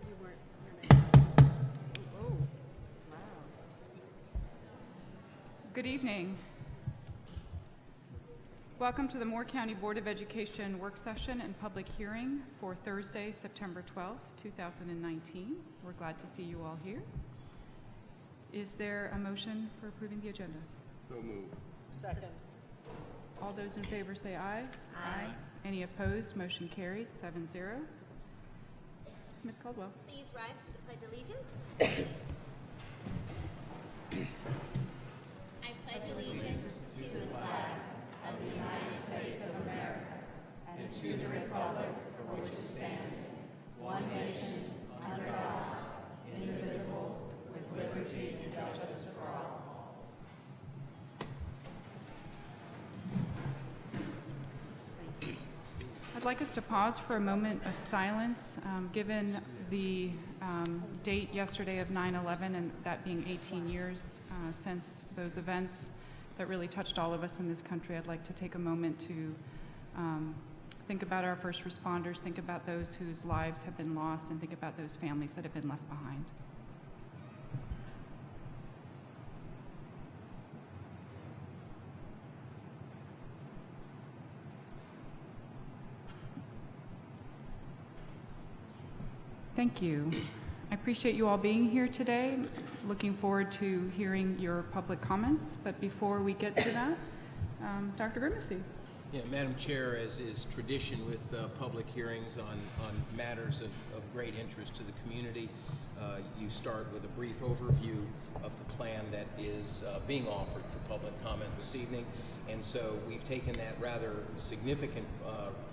You weren't. Oh, wow. Good evening. Welcome to the Moore County Board of Education work session and public hearing for Thursday, September 12th, 2019. We're glad to see you all here. Is there a motion for approving the agenda? So moved. Second. All those in favor say aye. Aye. Any opposed? Motion carried, 7-0. Ms. Caldwell. Please rise for the Pledge of Allegiance. I pledge allegiance to the flag of the United States of America and to the republic for which it stands, one nation, under God, indivisible, with liberty and justice for all. I'd like us to pause for a moment of silence, given the date yesterday of 9/11 and that being 18 years since those events that really touched all of us in this country. I'd like to take a moment to think about our first responders, think about those whose lives have been lost, and think about those families that have been left behind. Thank you. I appreciate you all being here today. Looking forward to hearing your public comments. But before we get to that, Dr. Grimacy. Yeah, Madam Chair, as is tradition with public hearings on matters of great interest to the community, you start with a brief overview of the plan that is being offered for public comment this evening. And so we've taken that rather significant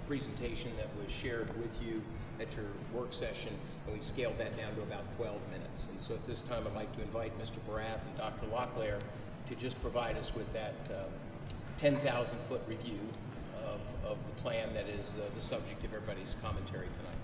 presentation that was shared with you at your work session, and we've scaled that down to about 12 minutes. And so at this time, I'd like to invite Mr. Barath and Dr. Locklear to just provide us with that 10,000-foot review of the plan that is the subject of everybody's commentary tonight.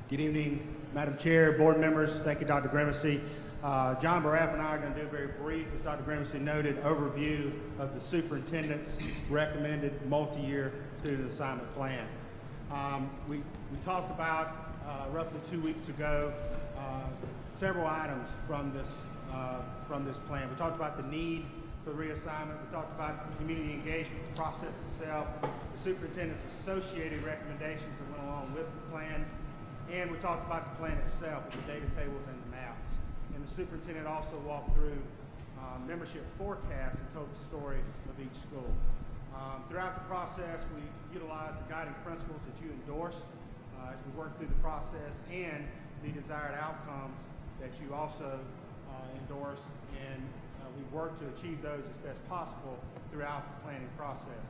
Good evening, Madam Chair, board members. Thank you, Dr. Grimacy. John Barath and I are going to do a very brief, as Dr. Grimacy noted, overview of the superintendent's recommended multi-year student assignment plan. We talked about roughly 2 weeks ago several items from this plan. We talked about the need for reassignment. We talked about community engagement, the process itself, the superintendent's associated recommendations that went along with the plan, and we talked about the plan itself, the data tables and the maps. And the superintendent also walked through membership forecasts and told the story of each school. Throughout the process, we utilized the guiding principles that you endorsed as we worked through the process and the desired outcomes that you also endorsed, and we worked to achieve those as best possible throughout the planning process.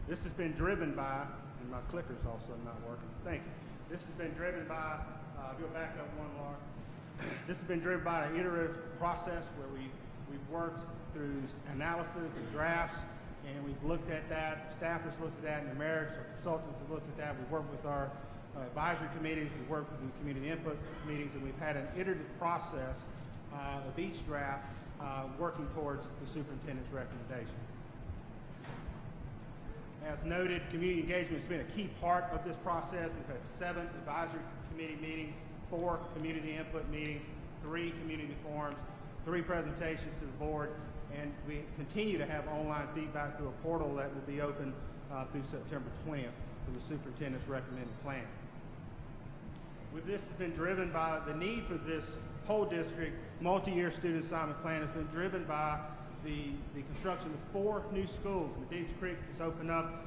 This has been driven by, and my clicker's also not working. Thank you. This has been driven by, go back up one, Laura. This has been driven by an iterative process where we've worked through analysis and drafts, and we've looked at that. Staff has looked at that, and numerics, our consultants have looked at that. We've worked with our advisory committees, we've worked with the community input meetings, and we've had an iterative process of each draft working towards the superintendent's recommendation. As noted, community engagement has been a key part of this process. We've had 7 advisory committee meetings, 4 community input meetings, 3 community forums, 3 presentations to the board, and we continue to have online feedback through a portal that will be open through September 20th for the superintendent's recommended plan. With this has been driven by the need for this whole district multi-year student assignment plan has been driven by the construction of 4 new schools. Medici Creek is opened up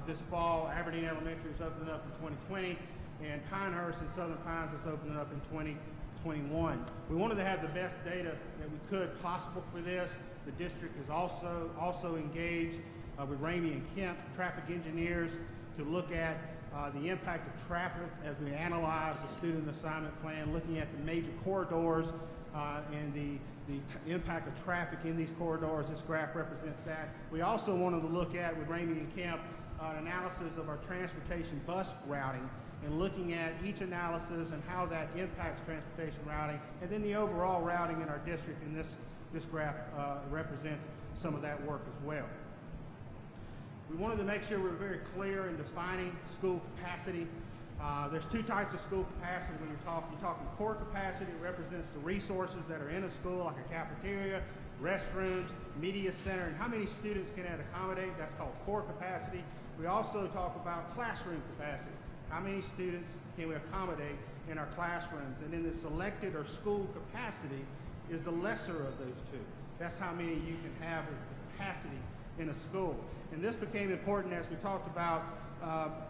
this fall, Aberdeen Elementary is opening up in 2020, and Pinehurst and Southern Pines is opening up in 2021. We wanted to have the best data that we could possible for this. The district is also engaged with Ramey and Kemp, traffic engineers, to look at the impact of traffic as we analyze the student assignment plan, looking at the major corridors and the impact of traffic in these corridors. This graph represents that. We also wanted to look at, with Ramey and Kemp, an analysis of our transportation bus routing and looking at each analysis and how that impacts transportation routing, and then the overall routing in our district, and this graph represents some of that work as well. We wanted to make sure we were very clear in defining school capacity. There's two types of school capacity when you're talking core capacity. It represents the resources that are in a school, like a cafeteria, restrooms, media center, and how many students can that accommodate. That's called core capacity. We also talk about classroom capacity. How many students can we accommodate in our classrooms? And then the selected or school capacity is the lesser of those two. That's how many you can have as capacity in a school. And this became important as we talked about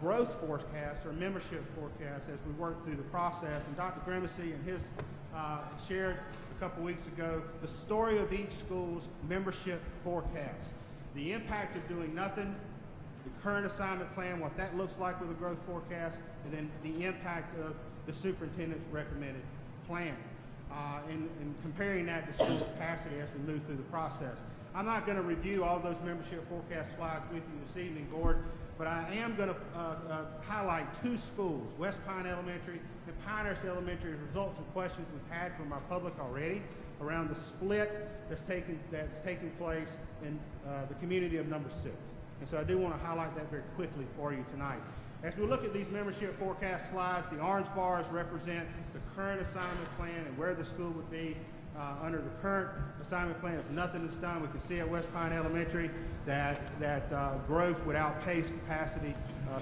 growth forecasts or membership forecasts as we worked through the process. And Dr. Grimacy and his shared a couple weeks ago the story of each school's membership forecast, the impact of doing nothing, the current assignment plan, what that looks like with a growth forecast, and then the impact of the superintendent's recommended plan, and comparing that to school capacity as we move through the process. I'm not going to review all those membership forecast slides with you this evening, board, but I am going to highlight two schools, West Pine Elementary and Pinehurst Elementary, as results of questions we've had from our public already around the split that's taking place in the community of number 6. And so I do want to highlight that very quickly for you tonight. As we look at these membership forecast slides, the orange bars represent the current assignment plan and where the school would be under the current assignment plan. If nothing is done, we can see at West Pine Elementary that growth would outpace capacity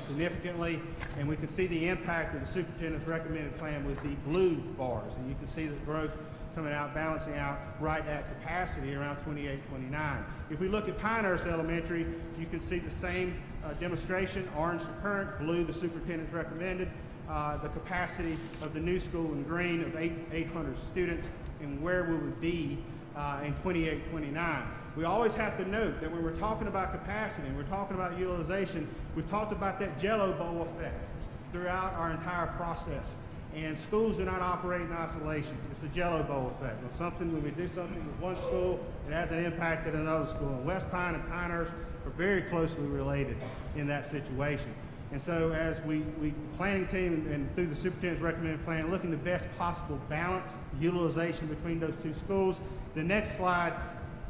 significantly, and we can see the impact of the superintendent's recommended plan with the blue bars, and you can see the growth coming out, balancing out right at capacity around 28, 29. If we look at Pinehurst Elementary, you can see the same demonstration, orange the current, blue the superintendent's recommended, the capacity of the new school in green of 800 students, and where we would be in 28, 29. We always have to note that when we're talking about capacity and we're talking about utilization, we've talked about that Jello bowl effect throughout our entire process. And schools do not operate in isolation. It's a Jello bowl effect. When we do something with one school, it has an impact at another school. And West Pine and Pinehurst are very closely related in that situation. And so as we planning team and through the superintendent's recommended plan, looking the best possible balance, utilization between those two schools, the next slide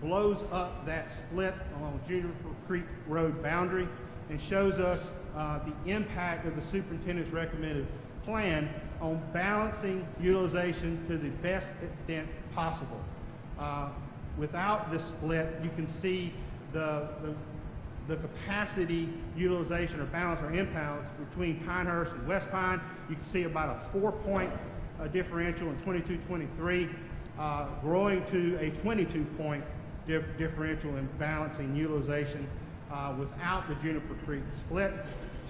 blows up that split along Juniper Creek Road boundary and shows us the impact of the superintendent's recommended plan on balancing utilization to the best extent possible. Without this split, you can see the capacity utilization or balance or imbalance between Pinehurst and West Pine. You can see about a 4-point differential in 22-23, growing to a 22-point differential in balancing utilization without the Juniper Creek split.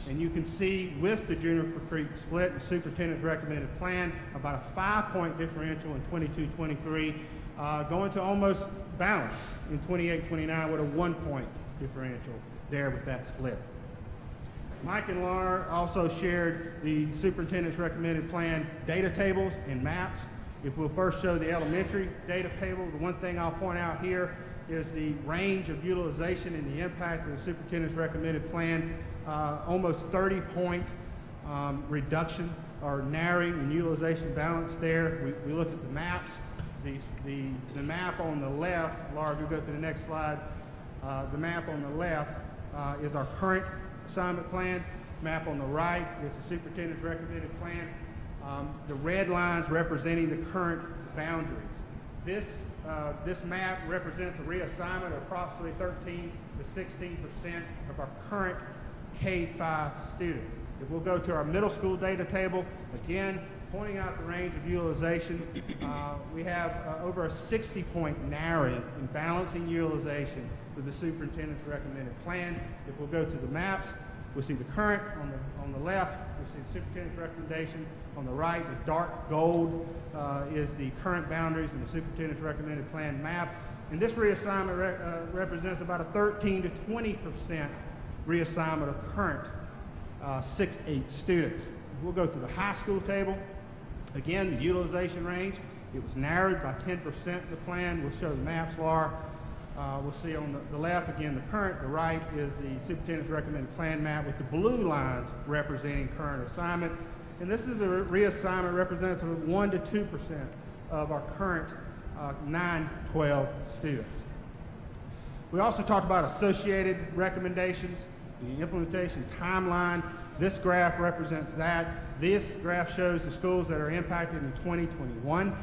And you can see with the Juniper Creek split, the superintendent's recommended plan, about a 5-point differential in 22-23, going to almost balance in 28-29 with a 1-point differential there with that split. Mike and Laura also shared the superintendent's recommended plan data tables and maps. If we'll first show the elementary data table, the one thing I'll point out here is the range of utilization and the impact of the superintendent's recommended plan. Almost 30-point reduction or narrowing in utilization balance there. We look at the maps. The map on the left, Laura, if you go to the next slide, the map on the left is our current assignment plan. Map on the right is the superintendent's recommended plan. The red lines representing the current boundaries. This map represents a reassignment of approximately 13 to 16% of our current K-5 students. If we'll go to our middle school data table, again, pointing out the range of utilization, we have over a 60-point narrowing in balancing utilization with the superintendent's recommended plan. If we'll go to the maps, we'll see the current on the left, we'll see the superintendent's recommendation. On the right, the dark gold is the current boundaries in the superintendent's recommended plan map. And this reassignment represents about a 13 to 20% reassignment of current 6-8 students. We'll go to the high school table. Again, the utilization range, it was narrowed by 10% of the plan. We'll show the maps, Laura. We'll see on the left, again, the current. The right is the superintendent's recommended plan map with the blue lines representing current assignment. And this is a reassignment representative of 1 to 2% of our current 912 students. We also talked about associated recommendations, the implementation timeline. This graph represents that. This graph shows the schools that are impacted in 2021.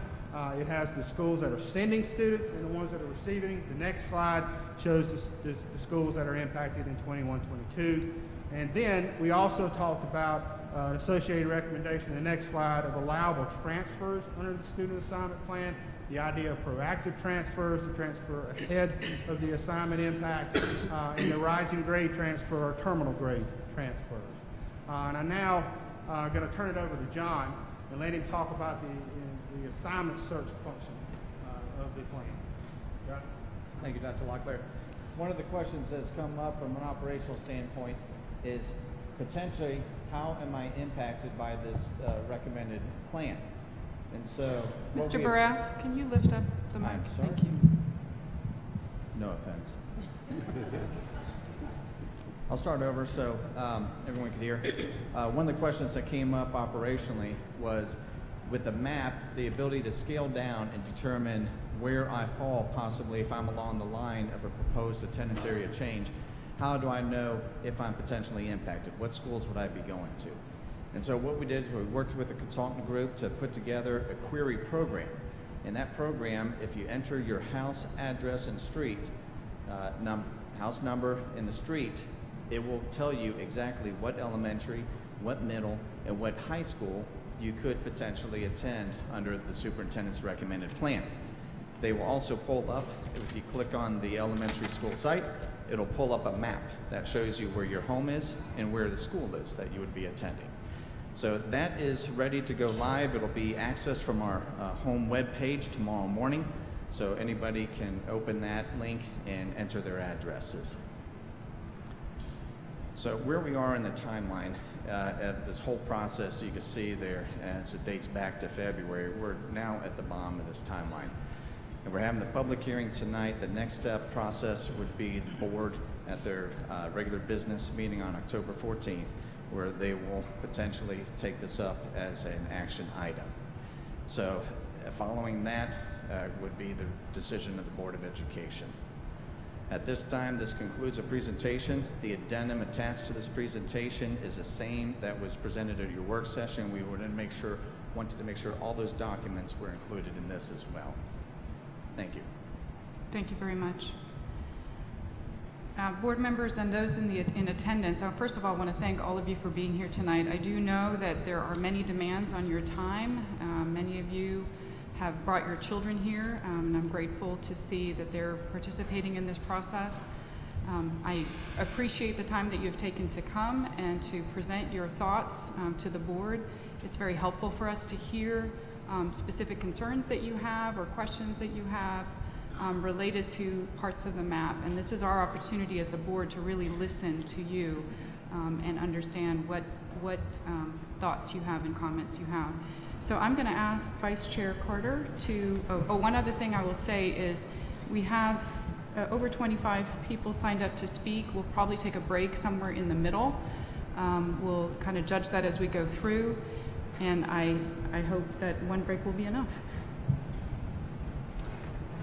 It has the schools that are sending students and the ones that are receiving. The next slide shows the schools that are impacted in 21-22. And then we also talked about an associated recommendation, the next slide, of allowable transfers under the student assignment plan. The idea of proactive transfers, to transfer ahead of the assignment impact, and the rising grade transfer or terminal grade transfers. And I'm now going to turn it over to John and let him talk about the assignment search function of the plan. John? Thank you, Dr. Locklear. One of the questions that's come up from an operational standpoint is potentially how am I impacted by this recommended plan? And so, Mr. Barath, can you lift up the mic? I'm sorry. Thank you. No offense. I'll start over so everyone can hear. One of the questions that came up operationally was, with the map, the ability to scale down and determine where I fall possibly if I'm along the line of a proposed attendance area change. How do I know if I'm potentially impacted? What schools would I be going to? And so what we did is we worked with a consultant group to put together a query program. In that program, if you enter your house address and street, house number and the street, it will tell you exactly what elementary, what middle, and what high school you could potentially attend under the superintendent's recommended plan. They will also pull up, if you click on the elementary school site, it'll pull up a map that shows you where your home is and where the school is that you would be attending. So that is ready to go live. It'll be accessed from our home web page tomorrow morning. So anybody can open that link and enter their addresses. So where we are in the timeline of this whole process, you can see there, and it dates back to February. We're now at the bottom of this timeline. And we're having the public hearing tonight. The next step process would be the board at their regular business meeting on October 14th, where they will potentially take this up as an action item. So following that would be the decision of the Board of Education. At this time, this concludes a presentation. The addendum attached to this presentation is the same that was presented at your work session. We wanted to make sure all those documents were included in this as well. Thank you. Thank you very much. Board members and those in attendance, first of all, I want to thank all of you for being here tonight. I do know that there are many demands on your time. Many of you have brought your children here, and I'm grateful to see that they're participating in this process. I appreciate the time that you've taken to come and to present your thoughts to the board. It's very helpful for us to hear specific concerns that you have or questions that you have related to parts of the map. And this is our opportunity as a board to really listen to you and understand what thoughts you have and comments you have. So I'm going to ask Vice Chair Carter to, one other thing I will say is we have over 25 people signed up to speak. We'll probably take a break somewhere in the middle. We'll kind of judge that as we go through. And I hope that one break will be enough.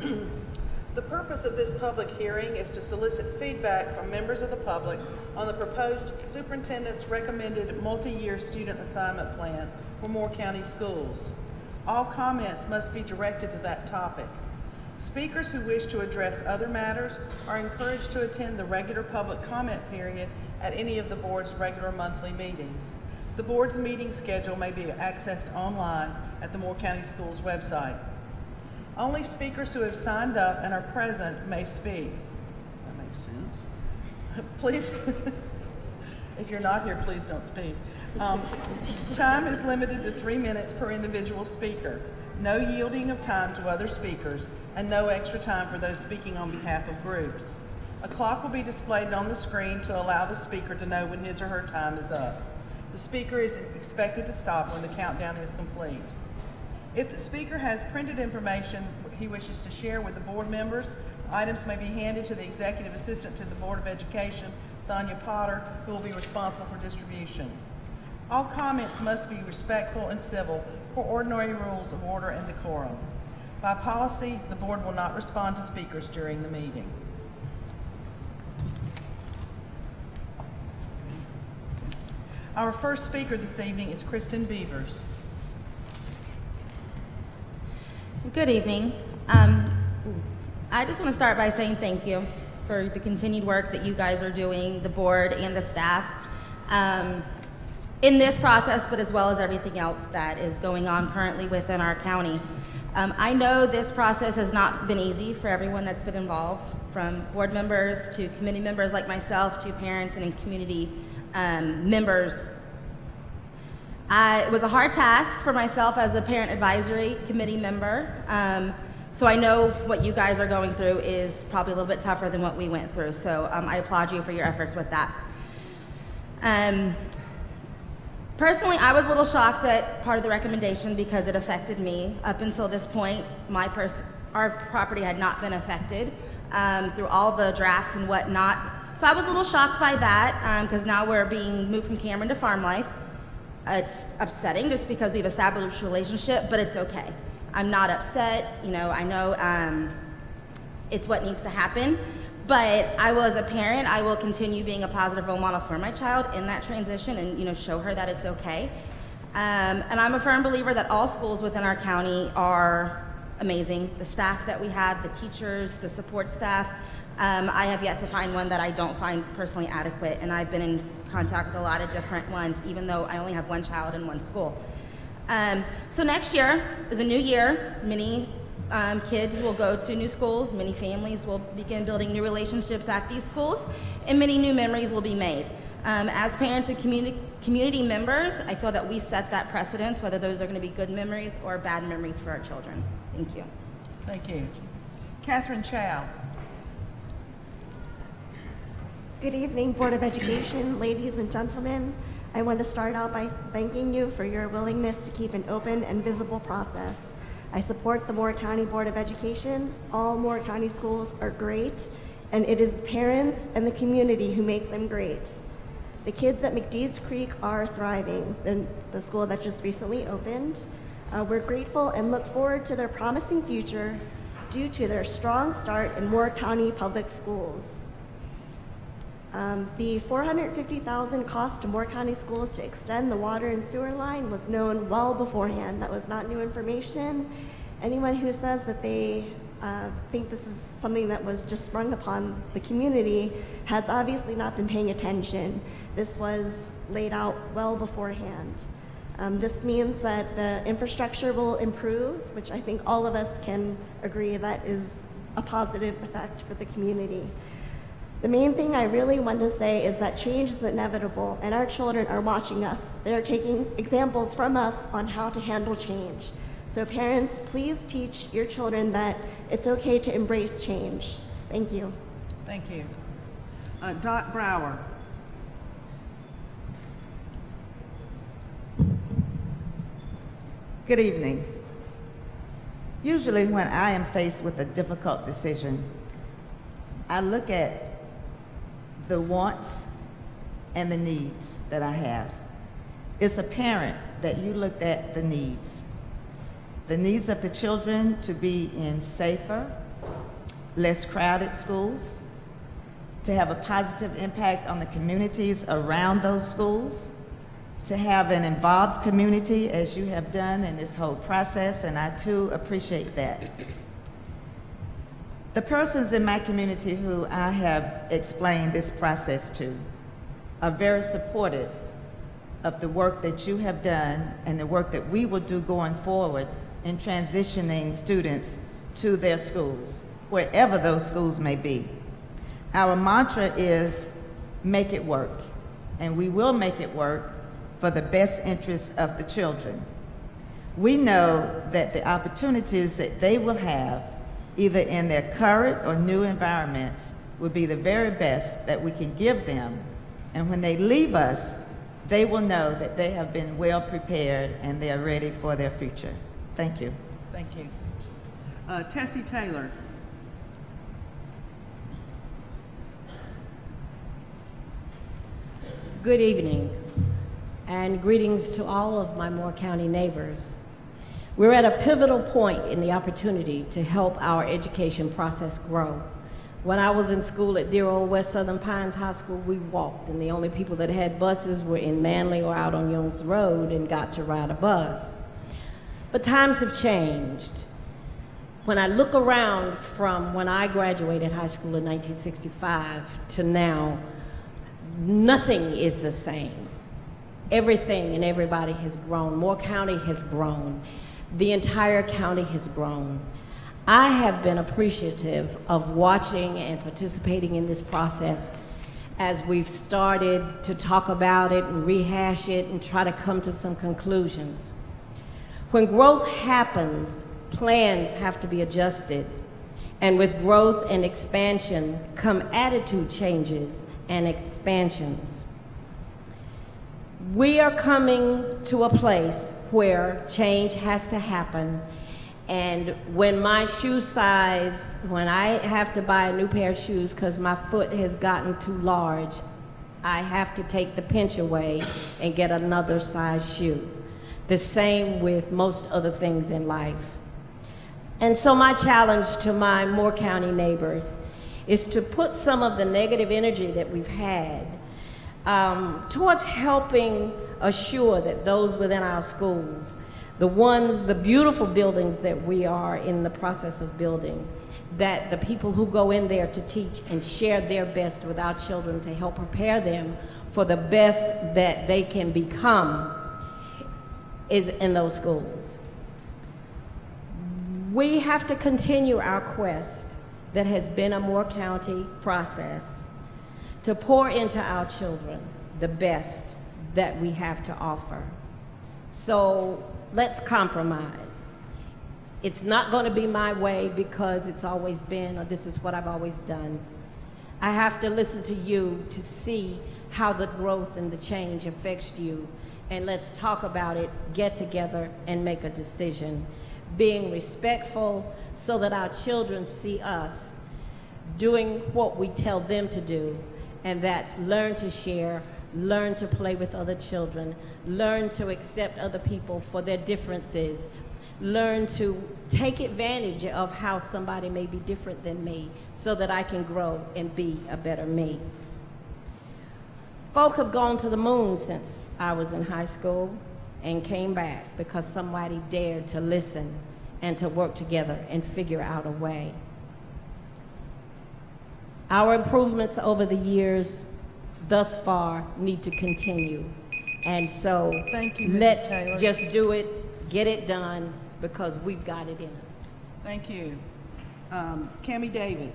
The purpose of this public hearing is to solicit feedback from members of the public on the proposed superintendent's recommended multi-year student assignment plan for Moore County schools. All comments must be directed to that topic. Speakers who wish to address other matters are encouraged to attend the regular public comment period at any of the board's regular monthly meetings. The board's meeting schedule may be accessed online at the Moore County Schools website. Only speakers who have signed up and are present may speak. That makes sense. Please, if you're not here, please don't speak. Time is limited to 3 minutes per individual speaker. No yielding of time to other speakers, and no extra time for those speaking on behalf of groups. A clock will be displayed on the screen to allow the speaker to know when his or her time is up. The speaker is expected to stop when the countdown is complete. If the speaker has printed information he wishes to share with the board members, items may be handed to the Executive Assistant to the Board of Education, Sonia Potter, who will be responsible for distribution. All comments must be respectful and civil for ordinary rules of order and decorum. By policy, the board will not respond to speakers during the meeting. Our first speaker this evening is Kristen Beavers. Good evening. I just want to start by saying thank you for the continued work that you guys are doing, the board and the staff, in this process, but as well as everything else that is going on currently within our county. I know this process has not been easy for everyone that's been involved, from board members to committee members like myself to parents and community members. It was a hard task for myself as a parent advisory committee member. So I know what you guys are going through is probably a little bit tougher than what we went through. So I applaud you for your efforts with that. Personally, I was a little shocked at part of the recommendation because it affected me. Up until this point, our property had not been affected through all the drafts and whatnot. So I was a little shocked by that because now we're being moved from Cameron to Farm Life. It's upsetting just because we've established a relationship, but it's okay. I'm not upset. You know, I know it's what needs to happen. But I will, as a parent, I will continue being a positive role model for my child in that transition and, you know, show her that it's okay. And I'm a firm believer that all schools within our county are amazing. The staff that we have, the teachers, the support staff. I have yet to find one that I don't find personally adequate, and I've been in contact with a lot of different ones, even though I only have one child in one school. So next year is a new year. Many kids will go to new schools, many families will begin building new relationships at these schools, and many new memories will be made. As parents and community members, I feel that we set that precedence, whether those are going to be good memories or bad memories for our children. Thank you. Thank you. Catherine Chow. Good evening, Board of Education, ladies and gentlemen. I want to start out by thanking you for your willingness to keep an open and visible process. I support the Moore County Board of Education. All Moore County schools are great, and it is the parents and the community who make them great. The kids at McDeeds Creek are thriving, the school that just recently opened. We're grateful and look forward to their promising future due to their strong start in Moore County Public Schools. The $450,000 cost to Moore County schools to extend the water and sewer line was known well beforehand. That was not new information. Anyone who says that they think this is something that was just sprung upon the community has obviously not been paying attention. This was laid out well beforehand. This means that the infrastructure will improve, which I think all of us can agree that is a positive effect for the community. The main thing I really want to say is that change is inevitable, and our children are watching us. They're taking examples from us on how to handle change. So parents, please teach your children that it's okay to embrace change. Thank you. Thank you. Dot Brower. Good evening. Usually when I am faced with a difficult decision, I look at the wants and the needs that I have. It's apparent that you looked at the needs of the children to be in safer, less crowded schools, to have a positive impact on the communities around those schools, to have an involved community as you have done in this whole process, and I too appreciate that. The persons in my community who I have explained this process to are very supportive of the work that you have done and the work that we will do going forward in transitioning students to their schools, wherever those schools may be. Our mantra is, make it work, and we will make it work for the best interests of the children. We know that the opportunities that they will have either in their current or new environments will be the very best that we can give them. And when they leave us, they will know that they have been well prepared and they are ready for their future. Thank you. Thank you. Tessie Taylor. Good evening. and greetings to all of my Moore County neighbors. We're at a pivotal point in the opportunity to help our education process grow. When I was in school at dear old West Southern Pines High School, we walked, and the only people that had buses were in Manly or out on Youngs Road and got to ride a bus. But times have changed. When I look around from when I graduated high school in 1965 to now, nothing is the same. Everything and everybody has grown. Moore County has grown. The entire county has grown. I have been appreciative of watching and participating in this process as we've started to talk about it and rehash it and try to come to some conclusions. When growth happens, plans have to be adjusted. And with growth and expansion come attitude changes and expansions. We are coming to a place where change has to happen. And when my shoe size, when I have to buy a new pair of shoes because my foot has gotten too large, I have to take the pinch away and get another size shoe. The same with most other things in life. And so my challenge to my Moore County neighbors is to put some of the negative energy that we've had towards helping assure that those within our schools, the beautiful buildings that we are in the process of building, that the people who go in there to teach and share their best with our children to help prepare them for the best that they can become is in those schools. We have to continue our quest that has been a Moore County process to pour into our children the best that we have to offer. So let's compromise. It's not going to be my way because it's always been, or this is what I've always done. I have to listen to you to see how the growth and the change affects you. And let's talk about it, get together, and make a decision. Being respectful so that our children see us doing what we tell them to do, and that's learn to share, learn to play with other children, learn to accept other people for their differences, learn to take advantage of how somebody may be different than me so that I can grow and be a better me. Folk have gone to the moon since I was in high school and came back because somebody dared to listen and to work together and figure out a way. Our improvements over the years thus far need to continue. And so Thank you, Mrs. let's Taylor. just do it, get it done, because we've got it in us. Thank you. Cammie David.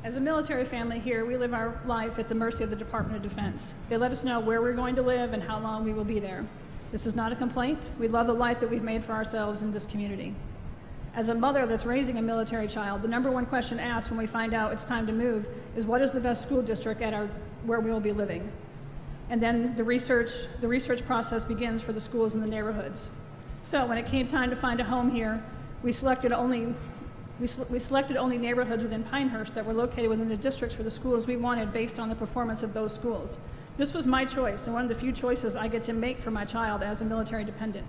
As a military family here, we live our life at the mercy of the Department of Defense. They let us know where we're going to live and how long we will be there. This is not a complaint. We love the life that we've made for ourselves in this community. As a mother that's raising a military child, the number one question asked when we find out it's time to move is what is the best school district at where we will be living? And then the research process begins for the schools in the neighborhoods. So when it came time to find a home here, we selected only neighborhoods within Pinehurst that were located within the districts for the schools we wanted based on the performance of those schools. This was my choice and one of the few choices I get to make for my child as a military dependent.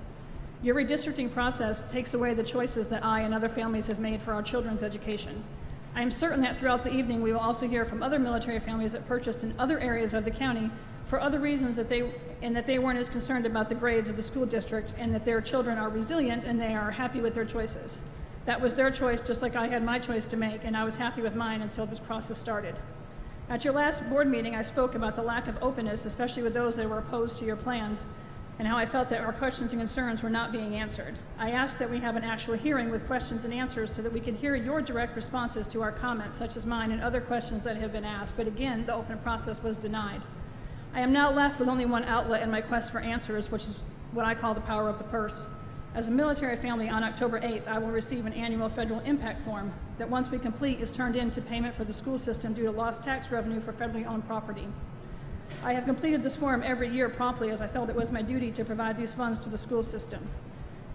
Your redistricting process takes away the choices that I and other families have made for our children's education. I am certain that throughout the evening we will also hear from other military families that purchased in other areas of the county for other reasons that they weren't as concerned about the grades of the school district and that their children are resilient and they are happy with their choices. That was their choice, just like I had my choice to make, and I was happy with mine until this process started. At your last board meeting, I spoke about the lack of openness, especially with those that were opposed to your plans, and how I felt that our questions and concerns were not being answered. I asked that we have an actual hearing with questions and answers so that we could hear your direct responses to our comments, such as mine and other questions that have been asked, but again, the open process was denied. I am now left with only one outlet in my quest for answers, which is what I call the power of the purse. As a military family, on October 8th, I will receive an annual federal impact form that once we complete is turned into payment for the school system due to lost tax revenue for federally owned property. I have completed this form every year promptly as I felt it was my duty to provide these funds to the school system.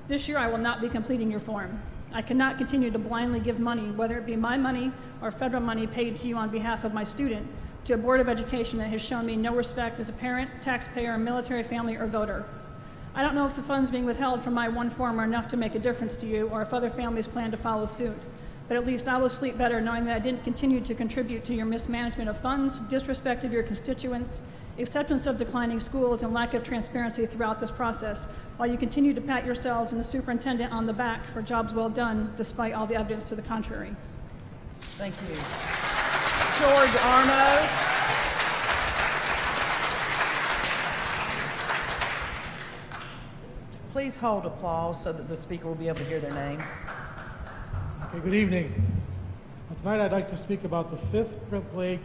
This year I will not be completing your form. I cannot continue to blindly give money, whether it be my money or federal money paid to you on behalf of my student, to a Board of Education that has shown me no respect as a parent, taxpayer, military family, or voter. I don't know if the funds being withheld from my one form are enough to make a difference to you, or if other families plan to follow suit. But at least I will sleep better knowing that I didn't continue to contribute to your mismanagement of funds, disrespect of your constituents, acceptance of declining schools, and lack of transparency throughout this process, while you continue to pat yourselves and the superintendent on the back for jobs well done, despite all the evidence to the contrary. Thank you. George Arno. Please hold applause so that the speaker will be able to hear their names. Okay, good evening. Tonight I'd like to speak about the 5th grade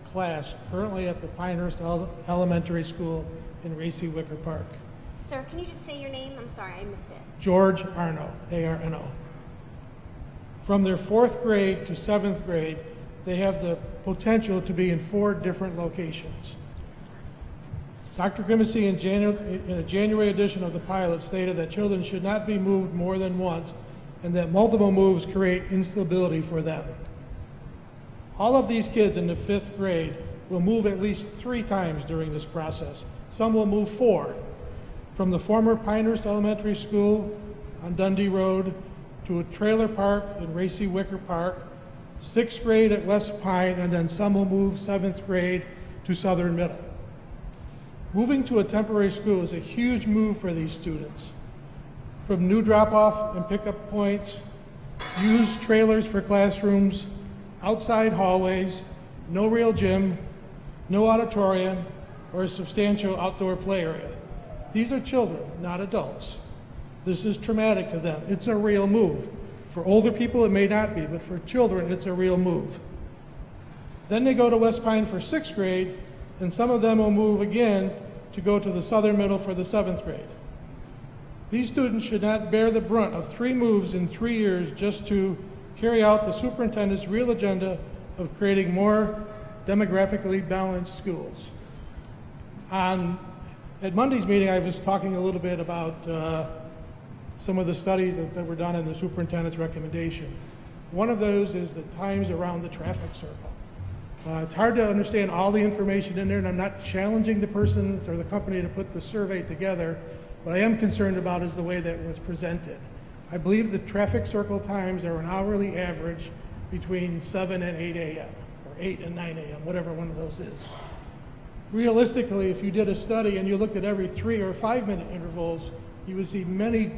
class currently at the Pinehurst Elementary School in Racy Wicker Park. Sir, can you just say your name? I'm sorry, I missed it. George Arno, A-R-N-O. From their 4th grade to 7th grade, they have the potential to be in 4 different locations. Dr. Grimacy in a January edition of the pilot stated that children should not be moved more than once and that multiple moves create instability for them. All of these kids in the 5th grade will move at least 3 times during this process. Some will move 4, from the former Pinehurst Elementary School on Dundee Road to a trailer park in Racy Wicker Park, 6th grade at West Pine, and then some will move 7th grade to Southern Middle. Moving to a temporary school is a huge move for these students. From new drop-off and pickup points, used trailers for classrooms, outside hallways, no real gym, no auditorium, or a substantial outdoor play area. These are children, not adults. This is traumatic to them. It's a real move. For older people, it may not be, but for children, it's a real move. Then they go to West Pine for 6th grade, and some of them will move again to go to the Southern Middle for the 7th grade. These students should not bear the brunt of 3 moves in 3 years just to carry out the superintendent's real agenda of creating more demographically balanced schools. At Monday's meeting, I was talking a little bit about some of the studies that were done in the superintendent's recommendation. One of those is the times around the traffic circle. It's hard to understand all the information in there, and I'm not challenging the persons or the company to put the survey together. What I am concerned about is the way that it was presented. I believe the traffic circle times are an hourly average between 7 and 8 a.m., or 8 and 9 a.m., whatever one of those is. Realistically, if you did a study and you looked at every 3 or 5 minute intervals, you would see many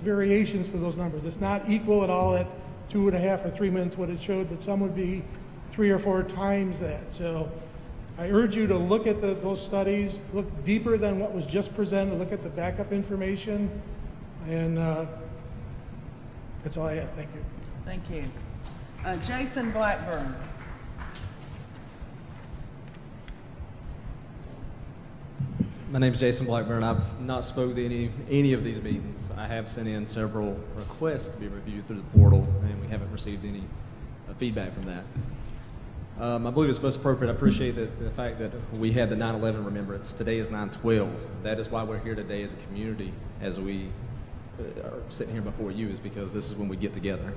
variations to those numbers. It's not equal at all at 2.5 or 3 minutes what it showed, but some would be 3 or 4 times that. So I urge you to look at those studies, look deeper than what was just presented, look at the backup information, and that's all I have. Thank you. Thank you. Jason Blackburn. My name is Jason Blackburn. I've not spoken to any of these meetings. I have sent in several requests to be reviewed through the portal, and we haven't received any feedback from that. I believe it's most appropriate. I appreciate the fact that we had the 9/11 remembrance. Today is 9/12. That is why we're here today as a community, as we are sitting here before you, is because this is when we get together.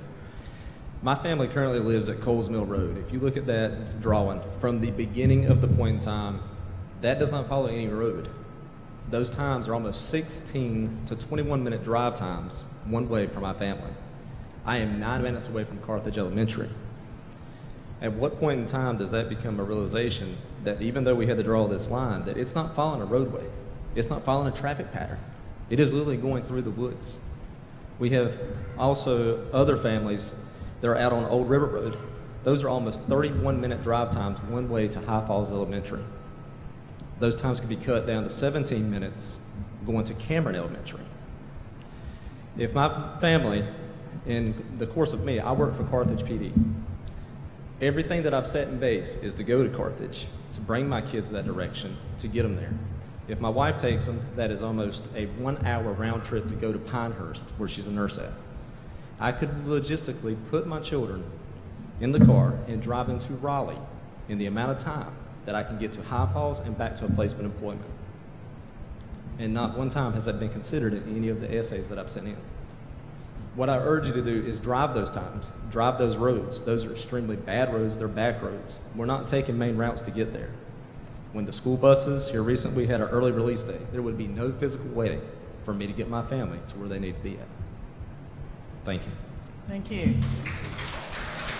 My family currently lives at Coles Mill Road. If you look at that drawing, from the beginning of the point in time, that does not follow any road. Those times are almost 16 to 21-minute drive times one way for my family. I am 9 minutes away from Carthage Elementary. At what point in time does that become a realization that even though we had to draw this line, that it's not following a roadway, it's not following a traffic pattern, it is literally going through the woods. We have also other families that are out on Old River Road. Those are almost 31-minute drive times one way to High Falls Elementary. Those times can be cut down to 17 minutes going to Cameron Elementary. If my family, in the course of me, I work for Carthage PD. Everything that I've set in base is to go to Carthage, to bring my kids that direction, to get them there. If my wife takes them, that is almost a 1-hour round trip to go to Pinehurst, where she's a nurse at. I could logistically put my children in the car and drive them to Raleigh in the amount of time that I can get to High Falls and back to a place of employment. And not one time has that been considered in any of the essays that I've sent in. What I urge you to do is drive those times, drive those roads. Those are extremely bad roads, they're back roads. We're not taking main routes to get there. When the school buses, here recently we had our early release day, there would be no physical way for me to get my family to where they need to be at. Thank you. Thank you.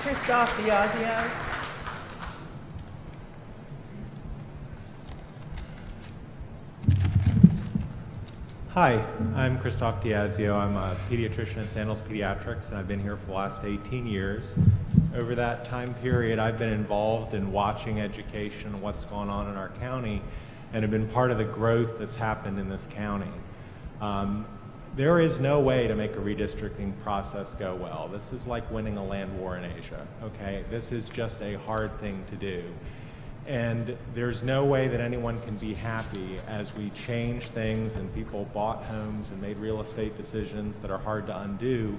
Christoph Diazio. Hi, I'm Christoph Diazio. I'm a pediatrician at Sandals Pediatrics, and I've been here for the last 18 years. Over that time period, I've been involved in watching education and what's going on in our county, and have been part of the growth that's happened in this county. There is no way to make a redistricting process go well. This is like winning a land war in Asia, okay? This is just a hard thing to do. And there's no way that anyone can be happy as we change things and people bought homes and made real estate decisions that are hard to undo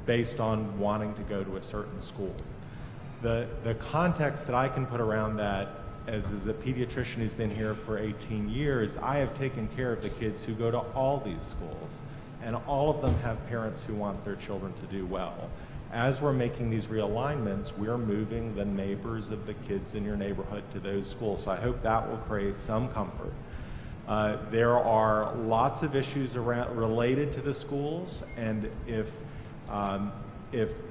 based on wanting to go to a certain school. The context that I can put around that as a pediatrician who's been here for 18 years, I have taken care of the kids who go to all these schools, and all of them have parents who want their children to do well. As we're making these realignments, we're moving the neighbors of the kids in your neighborhood to those schools. So I hope that will create some comfort. There are lots of issues related to the schools, and if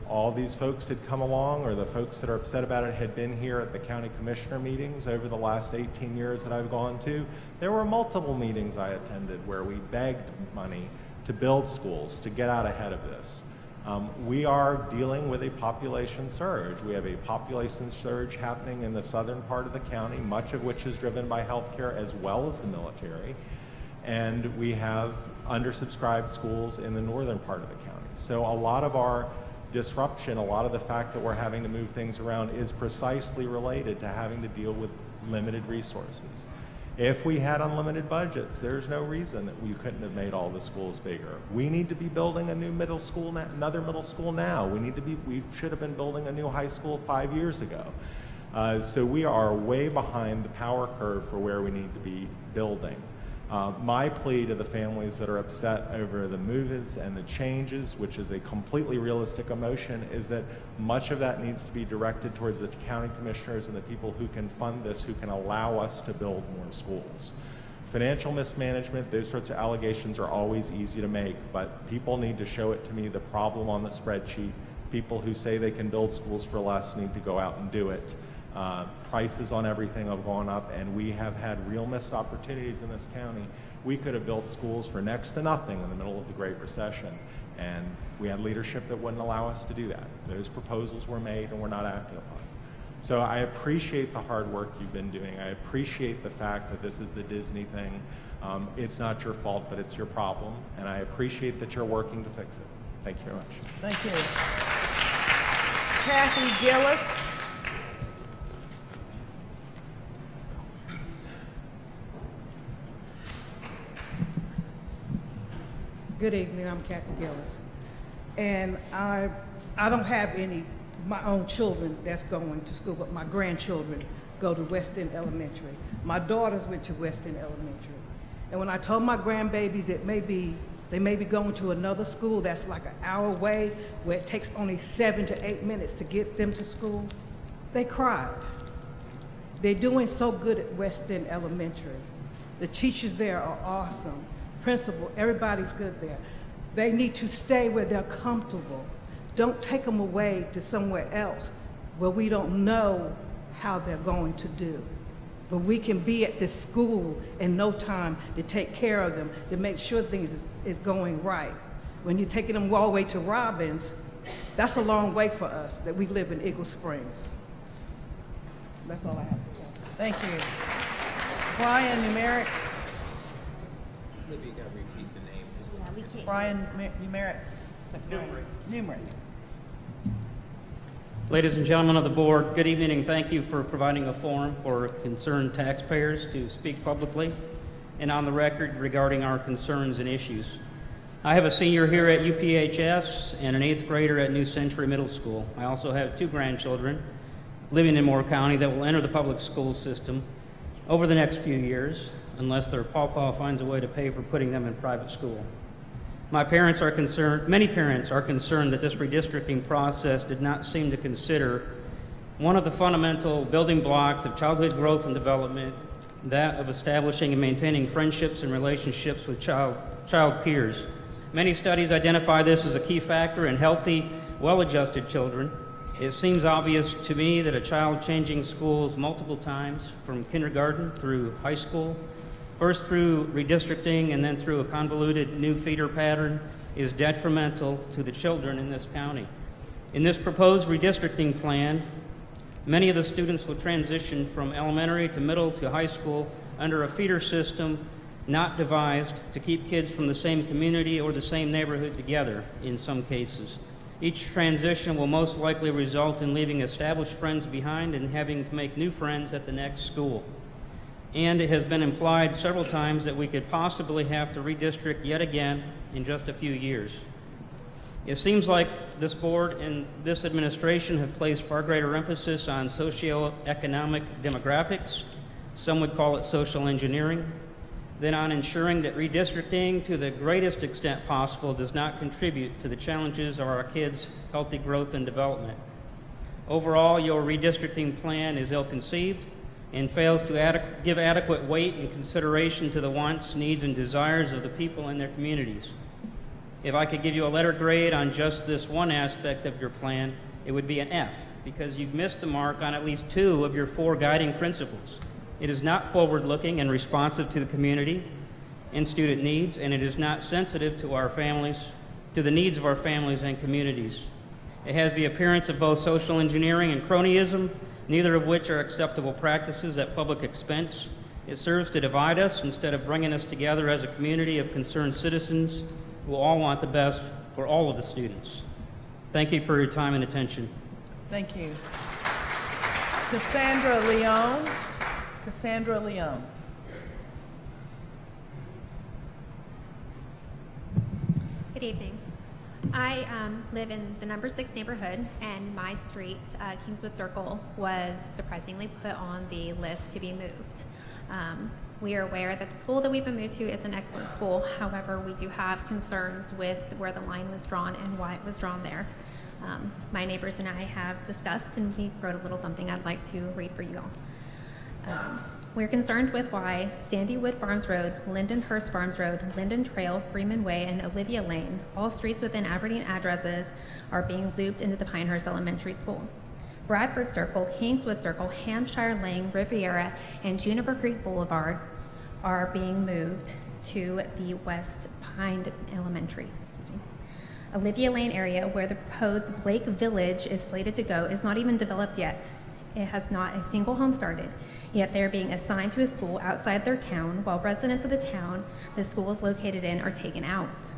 all these folks had come along, or the folks that are upset about it had been here at the county commissioner meetings over the last 18 years that I've gone to, there were multiple meetings I attended where we begged money to build schools, to get out ahead of this. We are dealing with a population surge. We have a population surge happening in the southern part of the county, much of which is driven by healthcare as well as the military. And we have undersubscribed schools in the northern part of the county. So a lot of our disruption, a lot of the fact that we're having to move things around is precisely related to having to deal with limited resources. If we had unlimited budgets, there's no reason that we couldn't have made all the schools bigger. We need to be building a new middle school, another middle school now. We should have been building a new high school 5 years ago. So we are way behind the power curve for where we need to be building. My plea to the families that are upset over the moves and the changes, which is a completely realistic emotion, is that much of that needs to be directed towards the county commissioners and the people who can fund this, who can allow us to build more schools. Financial mismanagement, those sorts of allegations are always easy to make, but people need to show it to me, the problem on the spreadsheet. People who say they can build schools for less need to go out and do it. Prices on everything have gone up, and we have had real missed opportunities in this county. We could have built schools for next to nothing in the middle of the Great Recession, and we had leadership that wouldn't allow us to do that. Those proposals were made and were not acted upon. So I appreciate the hard work you've been doing. I appreciate the fact that this is the Disney thing. It's not your fault, but it's your problem, and I appreciate that you're working to fix it. Thank you very much. Thank you. Kathy Gillis. Good evening, I'm Kathy Gillis. And I don't have my own children that's going to school, but my grandchildren go to West End Elementary. My daughters went to West End Elementary. And when I told my grandbabies they may be going to another school that's like an hour away, where it takes only 7 to 8 minutes to get them to school, they cried. They're doing so good at West End Elementary. The teachers there are awesome. Principal, everybody's good there. They need to stay where they're comfortable. Don't take them away to somewhere else where we don't know how they're going to do. But we can be at this school in no time to take care of them, to make sure things is going right. When you're taking them all the way to Robbins, that's a long way for us that we live in Eagle Springs. That's all I have to say. Thank you. Brian Numeric. Maybe you gotta repeat the name. Yeah, we can't. Brian Numeric. Numeric. Ladies and gentlemen of the board, good evening and thank you for providing a forum for concerned taxpayers to speak publicly and on the record regarding our concerns and issues. I have a senior here at UPHS and an 8th grader at New Century Middle School. I also have 2 grandchildren living in Moore County that will enter the public school system over the next few years, unless their pawpaw finds a way to pay for putting them in private school. Many parents are concerned that this redistricting process did not seem to consider one of the fundamental building blocks of childhood growth and development, that of establishing and maintaining friendships and relationships with child peers. Many studies identify this as a key factor in healthy, well-adjusted children. It seems obvious to me that a child changing schools multiple times, from kindergarten through high school, first through redistricting and then through a convoluted new feeder pattern, is detrimental to the children in this county. In this proposed redistricting plan, many of the students will transition from elementary to middle to high school under a feeder system not devised to keep kids from the same community or the same neighborhood together in some cases. Each transition will most likely result in leaving established friends behind and having to make new friends at the next school. And it has been implied several times that we could possibly have to redistrict yet again in just a few years. It seems like this board and this administration have placed far greater emphasis on socioeconomic demographics, some would call it social engineering, than on ensuring that redistricting to the greatest extent possible does not contribute to the challenges of our kids' healthy growth and development. Overall, your redistricting plan is ill-conceived and fails to give adequate weight and consideration to the wants, needs, and desires of the people in their communities. If I could give you a letter grade on just this one aspect of your plan, it would be an F, because you've missed the mark on at least 2 of your 4 guiding principles. It is not forward-looking and responsive to the community and student needs, and it is not sensitive to our families, to the needs of our families and communities. It has the appearance of both social engineering and cronyism, neither of which are acceptable practices at public expense. It serves to divide us instead of bringing us together as a community of concerned citizens who all want the best for all of the students. Thank you for your time and attention. Thank you. Cassandra Leon. Cassandra Leon. Good evening. I live in the number 6 neighborhood, and my street, Kingswood Circle, was surprisingly put on the list to be moved. We are aware that the school that we've been moved to is an excellent school. However, we do have concerns with where the line was drawn and why it was drawn there. My neighbors and I have discussed, and we wrote a little something I'd like to read for you all. We're concerned with why Sandywood Farms Road, Lindenhurst Farms Road, Linden Trail, Freeman Way, and Olivia Lane, all streets within Aberdeen addresses, are being looped into the Pinehurst Elementary School. Bradford Circle, Kingswood Circle, Hampshire Lane, Riviera, and Juniper Creek Boulevard are being moved to the West Pine Elementary. Olivia Lane area, where the proposed Blake Village is slated to go, is not even developed yet. It has not a single home started, yet they're being assigned to a school outside their town, while residents of the town the school is located in are taken out.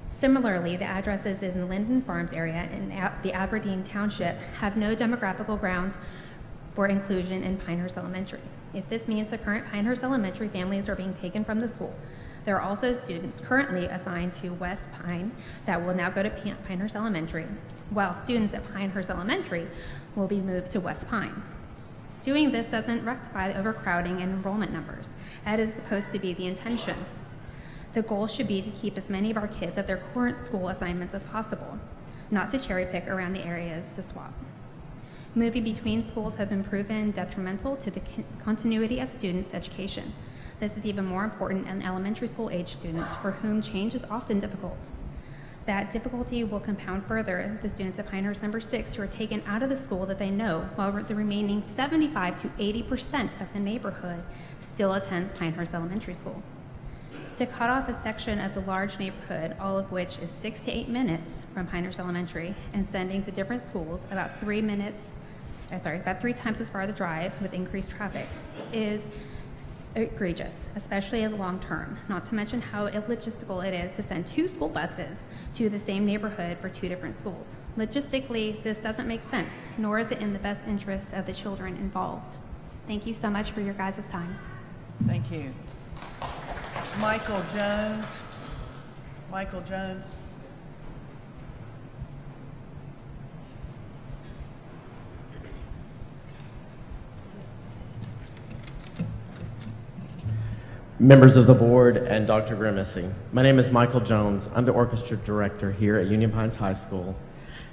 Similarly, the addresses in the Linden Farms area and the Aberdeen Township have no demographical grounds for inclusion in Pinehurst Elementary. If this means the current Pinehurst Elementary families are being taken from the school, there are also students currently assigned to West Pine that will now go to Pinehurst Elementary, while students at Pinehurst Elementary will be moved to West Pine. Doing this doesn't rectify the overcrowding and enrollment numbers. That is supposed to be the intention. The goal should be to keep as many of our kids at their current school assignments as possible, not to cherry pick around the areas to swap. Moving between schools has been proven detrimental to the continuity of students' education. This is even more important in elementary school age students, for whom change is often difficult. That difficulty will compound further the students at Pinehurst number 6 who are taken out of the school that they know, while the remaining 75 to 80% of the neighborhood still attends Pinehurst Elementary School. To cut off a section of the large neighborhood, all of which is 6 to 8 minutes from Pinehurst Elementary, and sending to different schools about 3 times as far the drive with increased traffic, is egregious, especially in the long term, not to mention how illogistical it is to send 2 school buses to the same neighborhood for 2 different schools. Logistically, this doesn't make sense, nor is it in the best interests of the children involved. Thank you so much for your guys' time. Thank you. Michael Jones. Michael Jones. members of the board, and Dr. Grimissy. My name is Michael Jones. I'm the orchestra director here at Union Pines High School,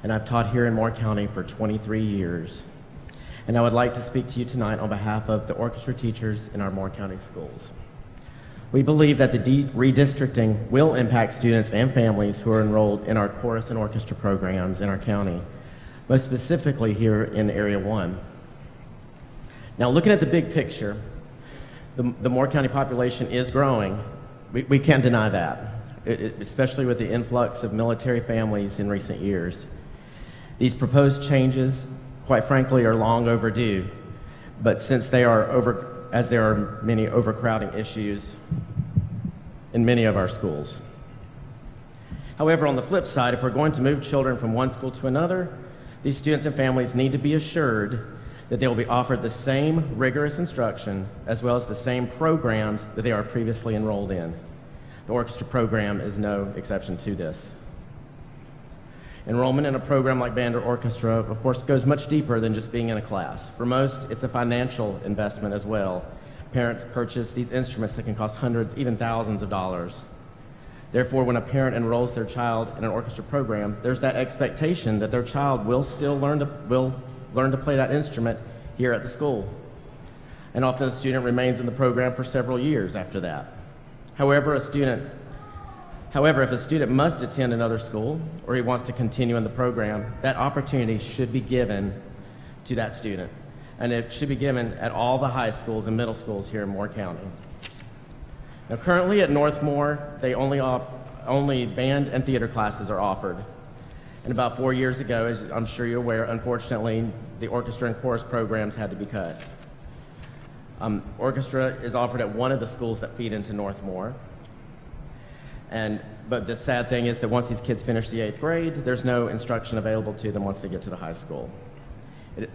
and I've taught here in Moore County for 23 years. And I would like to speak to you tonight on behalf of the orchestra teachers in our Moore County schools. We believe that the redistricting will impact students and families who are enrolled in our chorus and orchestra programs in our county, most specifically here in Area 1. Now, looking at the big picture, the Moore County population is growing. We can't deny that, especially with the influx of military families in recent years. These proposed changes, quite frankly, are long overdue, but since they are as there are many overcrowding issues in many of our schools. However, on the flip side, if we're going to move children from one school to another, these students and families need to be assured that they will be offered the same rigorous instruction as well as the same programs that they are previously enrolled in. The orchestra program is no exception to this. Enrollment in a program like band or orchestra, of course, goes much deeper than just being in a class. For most, it's a financial investment as well. Parents purchase these instruments that can cost hundreds, even thousands of dollars. Therefore, when a parent enrolls their child in an orchestra program, there's that expectation that their child will still learn to play that instrument here at the school. And often the student remains in the program for several years after that. However, if a student must attend another school or he wants to continue in the program, that opportunity should be given to that student. And it should be given at all the high schools and middle schools here in Moore County. Now, currently at Northmore, they only band and theater classes are offered. And about 4 years ago, as I'm sure you're aware, unfortunately, the orchestra and chorus programs had to be cut. Orchestra is offered at one of the schools that feed into Northmore. But the sad thing is that once these kids finish the 8th grade, there's no instruction available to them once they get to the high school.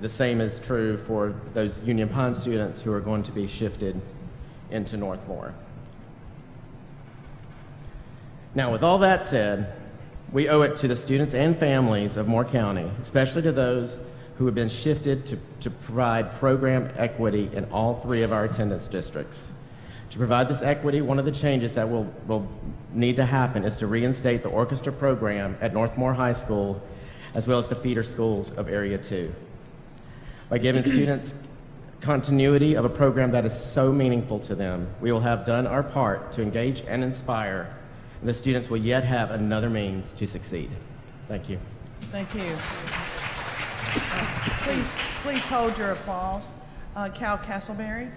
The same is true for those Union Pines students who are going to be shifted into Northmore. Now, with all that said, we owe it to the students and families of Moore County, especially to those who have been shifted to provide program equity in all 3 of our attendance districts. To provide this equity, one of the changes that will need to happen is to reinstate the orchestra program at Northmore High School, as well as the feeder schools of Area 2. By giving students continuity of a program that is so meaningful to them, we will have done our part to engage and inspire, and the students will yet have another means to succeed. Thank you. Thank you. Please hold your applause. Cal Castleberry.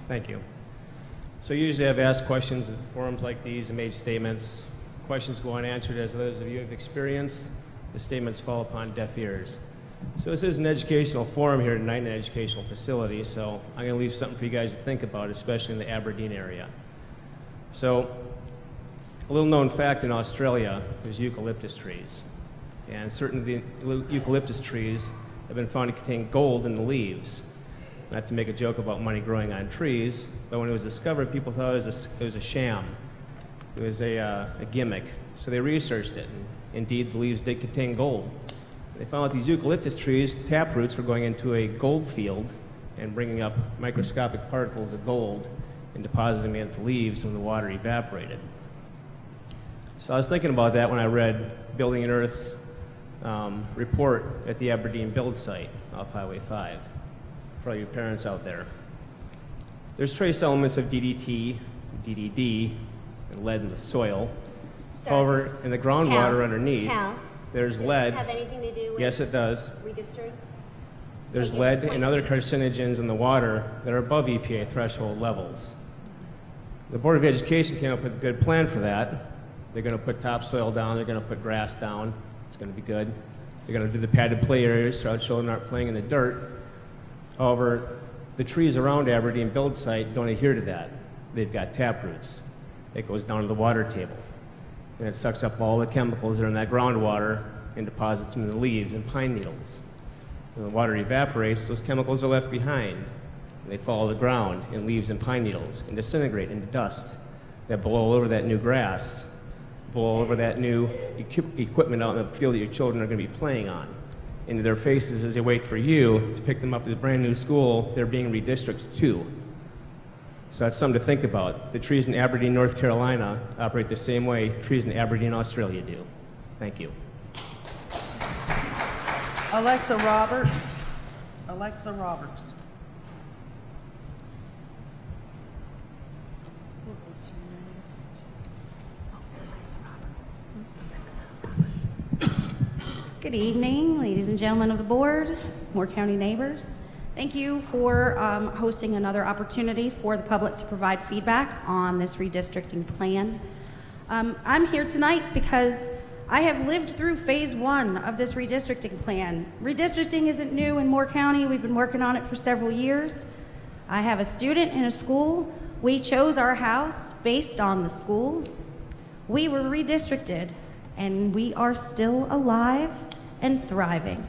Thank you. So usually I've asked questions in forums like these and made statements. Questions go unanswered, as those of you have experienced. The statements fall upon deaf ears. So this is an educational forum here tonight, an educational facility, so I'm going to leave something for you guys to think about, especially in the Aberdeen area. So a little known fact in Australia, there's eucalyptus trees. And certain of the eucalyptus trees have been found to contain gold in the leaves. Not to make a joke about money growing on trees, but when it was discovered, people thought it was a sham. It was a gimmick. So they researched it, and indeed the leaves did contain gold. They found that these eucalyptus trees, tap roots, were going into a gold field and bringing up microscopic particles of gold and depositing them into the leaves when the water evaporated. So I was thinking about that when I read Building and Earth's report at the Aberdeen build site off Highway 5. For all you parents out there. There's trace elements of DDT, DDD, and lead in the soil. So However, in the groundwater underneath, there's does lead. This have anything to do with Yes, it does. redistricting? There's lead and other carcinogens in the water that are above EPA threshold levels. The Board of Education came up with a good plan for that. They're going to put topsoil down, they're going to put grass down. It's going to be good. They're going to do the padded play areas so our children aren't playing in the dirt. However, the trees around Aberdeen build site don't adhere to that. They've got tap roots. It goes down to the water table. And it sucks up all the chemicals that are in that groundwater and deposits them in the leaves and pine needles. When the water evaporates, those chemicals are left behind. And they fall to the ground in leaves and pine needles and disintegrate into dust that blow all over that new grass. all over that new equipment out in the field that your children are going to be playing on. Into their faces as they wait for you to pick them up at a brand new school they're being redistricted to. So that's something to think about. The trees in Aberdeen, North Carolina operate the same way trees in Aberdeen, Australia do. Thank you. Alexa Roberts. Alexa Roberts. Good evening, ladies and gentlemen of the board, Moore County neighbors. Thank you for hosting another opportunity for the public to provide feedback on this redistricting plan. I'm here tonight because I have lived through phase 1 of this redistricting plan. Redistricting isn't new in Moore County. We've been working on it for several years. I have a student in a school. We chose our house based on the school. We were redistricted, and we are still alive and thriving.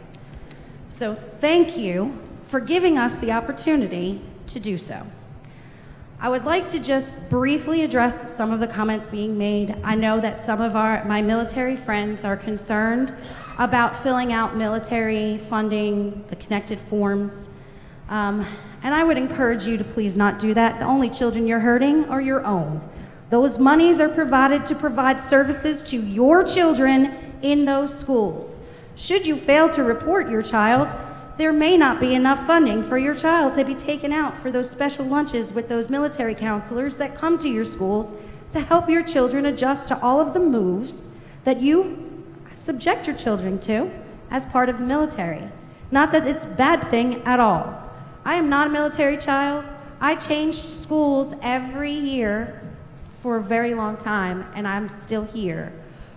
So thank you for giving us the opportunity to do so. I would like to just briefly address some of the comments being made. I know that some of my military friends are concerned about filling out military funding, the connected forms, and I would encourage you to please not do that. The only children you're hurting are your own. Those monies are provided to provide services to your children in those schools. Should you fail to report your child, there may not be enough funding for your child to be taken out for those special lunches with those military counselors that come to your schools to help your children adjust to all of the moves that you subject your children to as part of the military. Not that it's a bad thing at all. I am not a military child. I changed schools every year for a very long time, and I'm still here.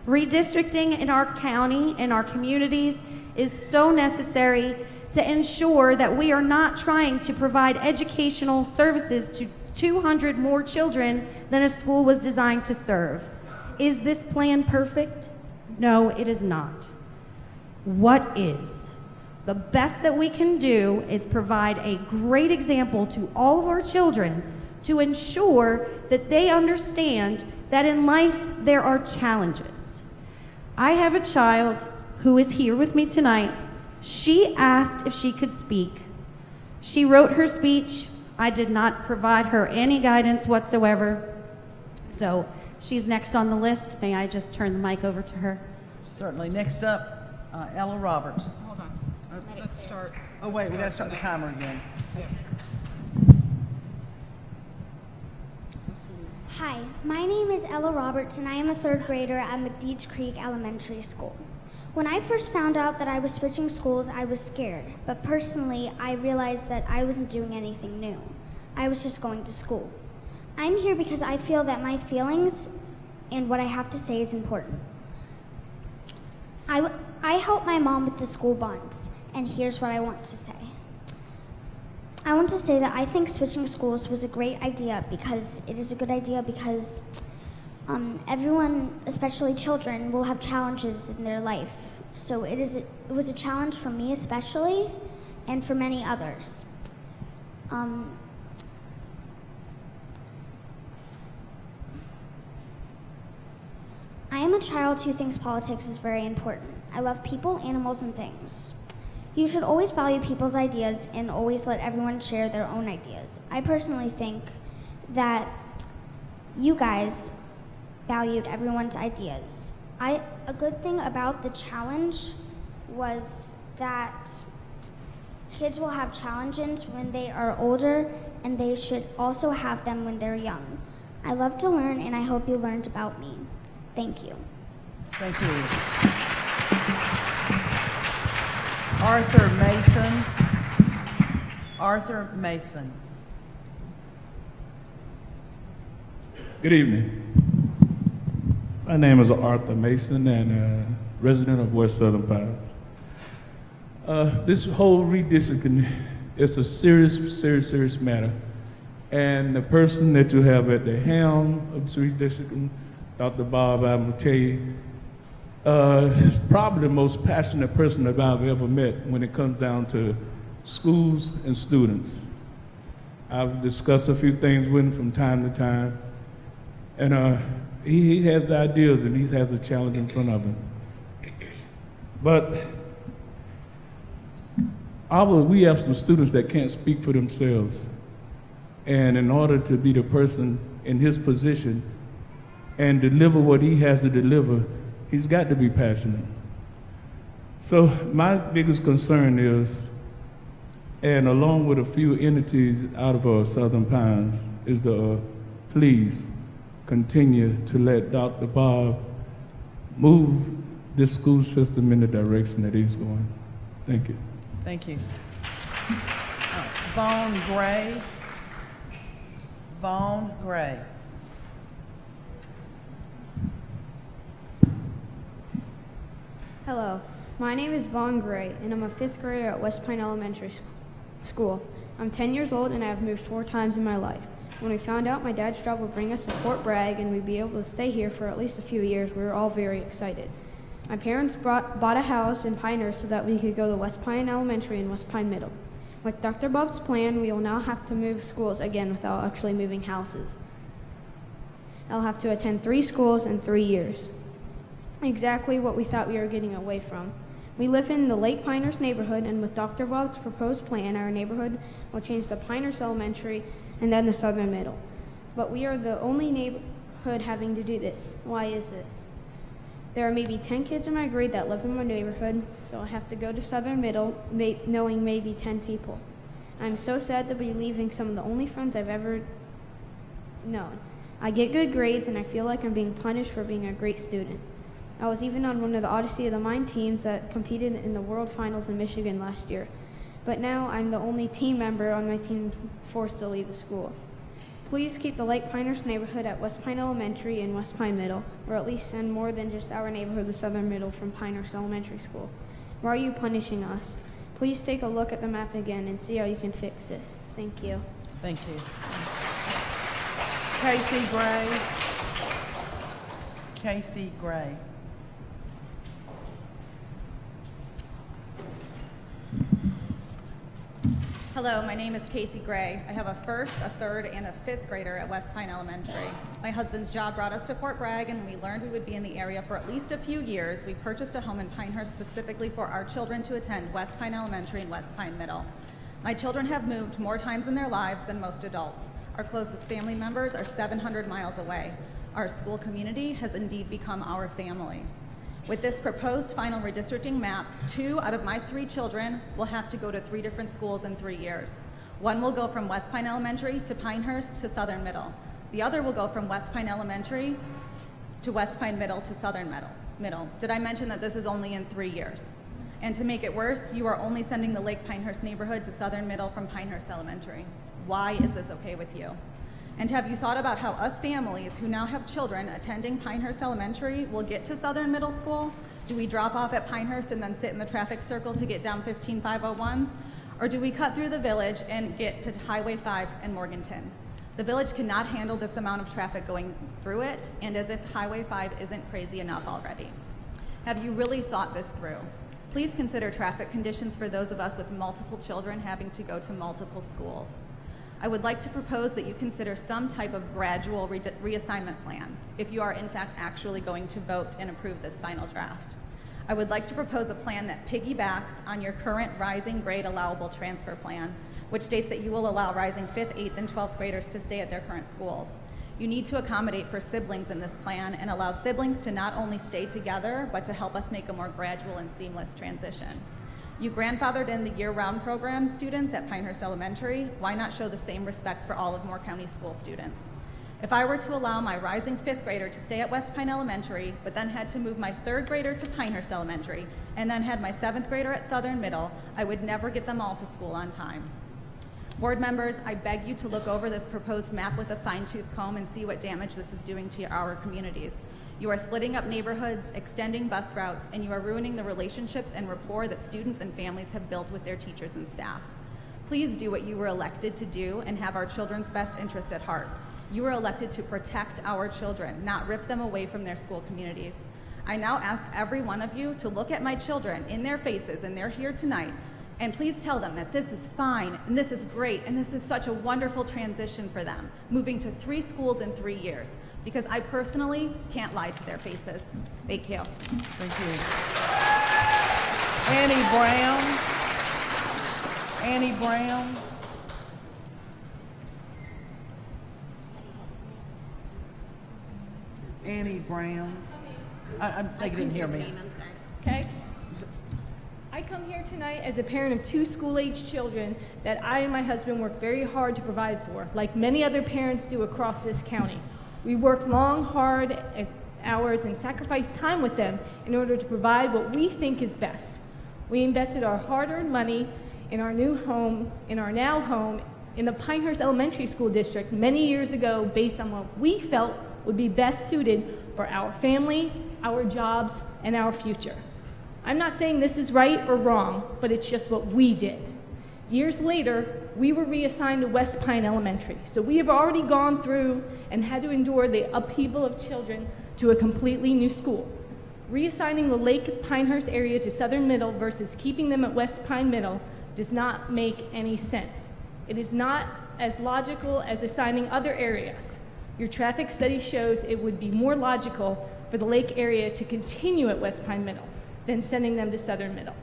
Redistricting in our county and our communities is so necessary to ensure that we are not trying to provide educational services to 200 more children than a school was designed to serve. Is this plan perfect? No, it is not. What is? The best that we can do is provide a great example to all of our children to ensure that they understand that in life there are challenges. I have a child who is here with me tonight. She asked if she could speak. She wrote her speech. I did not provide her any guidance whatsoever. So she's next on the list. May I just turn the mic over to her? Certainly. Next up, Ella Roberts. Hold on. Let's start. Oh, wait, we got to start the timer again. Hi, my name is Ella Roberts, and I am a 3rd grader at McDeeds Creek Elementary School. When I first found out that I was switching schools, I was scared, but personally, I realized that I wasn't doing anything new. I was just going to school. I'm here because I feel that my feelings and what I have to say is important. I help my mom with the school bonds, and here's what I want to say. I want to say that I think switching schools was a great idea because it is a good idea because everyone, especially children, will have challenges in their life. So it was a challenge for me especially, and for many others. I am a child who thinks politics is very important. I love people, animals, and things. You should always value people's ideas and always let everyone share their own ideas. I personally think that you guys valued everyone's ideas. A good thing about the challenge was that kids will have challenges when they are older, and they should also have them when they're young. I love to learn, and I hope you learned about me. Thank you. Thank you. Arthur Mason. Arthur Mason. Good evening. My name is Arthur Mason, and a resident of West Southern Pines. This whole redistricting is a serious matter. And the person that you have at the helm of this redistricting, Dr. Bob, I'm going to tell you, is probably the most passionate person that I've ever met when it comes down to schools and students. I've discussed a few things with him from time to time. And he has ideas and he has a challenge in front of him. But we have some students that can't speak for themselves. And in order to be the person in his position and deliver what he has to deliver, he's got to be passionate. So my biggest concern is, and along with a few entities out of Southern Pines, is to please continue to let Dr. Bob move this school system in the direction that he's going. Thank you. Thank you. Vaughn Gray. Vaughn Gray. Hello, my name is Vaughn Gray, and I'm a 5th grader at West Pine Elementary School. I'm 10 years old, and I have moved 4 times in my life. When we found out my dad's job would bring us to Fort Bragg and we'd be able to stay here for at least a few years, we were all very excited. My parents bought a house in Pinehurst so that we could go to West Pine Elementary and West Pine Middle. With Dr. Bob's plan, we will now have to move schools again without actually moving houses. I'll have to attend 3 schools in 3 years. Exactly what we thought we were getting away from. We live in the Lake Pinehurst neighborhood, and with Dr. Bob's proposed plan, our neighborhood will change to Pinehurst Elementary and then the Southern Middle. But we are the only neighborhood having to do this. Why is this? There are maybe 10 kids in my grade that live in my neighborhood, so I have to go to Southern Middle knowing maybe 10 people. I'm so sad to be leaving some of the only friends I've ever known. I get good grades, and I feel like I'm being punished for being a great student. I was even on one of the Odyssey of the Mind teams that competed in the World Finals in Michigan last year. But now I'm the only team member on my team forced to leave the school. Please keep the Lake Pinehurst neighborhood at West Pine Elementary and West Pine Middle, or at least send more than just our neighborhood, the Southern Middle, from Pinehurst Elementary School. Why are you punishing us? Please take a look at the map again and see how you can fix this. Thank you. Thank you. Casey Gray. Casey Gray. Hello, my name is Casey Gray. I have a 1st, a 3rd, and a 5th grader at West Pine Elementary. My husband's job brought us to Fort Bragg, and when we learned we would be in the area for at least a few years, we purchased a home in Pinehurst specifically for our children to attend West Pine Elementary and West Pine Middle. My children have moved more times in their lives than most adults. Our closest family members are 700 miles away. Our school community has indeed become our family. With this proposed final redistricting map, 2 out of my 3 children will have to go to 3 different schools in 3 years. One will go from West Pine Elementary to Pinehurst to Southern Middle. The other will go from West Pine Elementary to West Pine Middle to Southern Middle. Did I mention that this is only in 3 years? And to make it worse, you are only sending the Lake Pinehurst neighborhood to Southern Middle from Pinehurst Elementary. Why is this okay with you? And have you thought about how us families who now have children attending Pinehurst Elementary will get to Southern Middle School? Do we drop off at Pinehurst and then sit in the traffic circle to get down 15501? Or do we cut through the village and get to Highway 5 and Morganton? The village cannot handle this amount of traffic going through it, and as if Highway 5 isn't crazy enough already. Have you really thought this through? Please consider traffic conditions for those of us with multiple children having to go to multiple schools. I would like to propose that you consider some type of gradual reassignment plan if you are in fact actually going to vote and approve this final draft. I would like to propose a plan that piggybacks on your current rising grade allowable transfer plan, which states that you will allow rising 5th, 8th, and 12th graders to stay at their current schools. You need to accommodate for siblings in this plan and allow siblings to not only stay together, but to help us make a more gradual and seamless transition. You grandfathered in the year-round program students at Pinehurst Elementary. Why not show the same respect for all of Moore County school students? If I were to allow my rising 5th grader to stay at West Pine Elementary, but then had to move my 3rd grader to Pinehurst Elementary, and then had my 7th grader at Southern Middle, I would never get them all to school on time. Board members, I beg you to look over this proposed map with a fine-tooth comb and see what damage this is doing to our communities. You are splitting up neighborhoods, extending bus routes, and you are ruining the relationships and rapport that students and families have built with their teachers and staff. Please do what you were elected to do and have our children's best interest at heart. You were elected to protect our children, not rip them away from their school communities. I now ask every one of you to look at my children in their faces, and they're here tonight, and please tell them that this is fine, and this is great, and this is such a wonderful transition for them, moving to 3 schools in 3 years. because I personally can't lie to their faces. Thank you. Thank you. Annie Brown. Annie Brown. Annie Brown. They didn't hear me. Okay? I come here tonight as a parent of 2 school-age children that I and my husband work very hard to provide for, like many other parents do across this county. We work long, hard hours and sacrifice time with them in order to provide what we think is best. We invested our hard-earned money in our new home, in our now home, in the Pinehurst Elementary School District many years ago based on what we felt would be best suited for our family, our jobs, and our future. I'm not saying this is right or wrong, but it's just what we did. Years later, we were reassigned to West Pine Elementary, so we have already gone through and had to endure the upheaval of children to a completely new school. Reassigning the Lake Pinehurst area to Southern Middle versus keeping them at West Pine Middle does not make any sense. It is not as logical as assigning other areas. Your traffic study shows it would be more logical for the Lake area to continue at West Pine Middle than sending them to Southern Middle.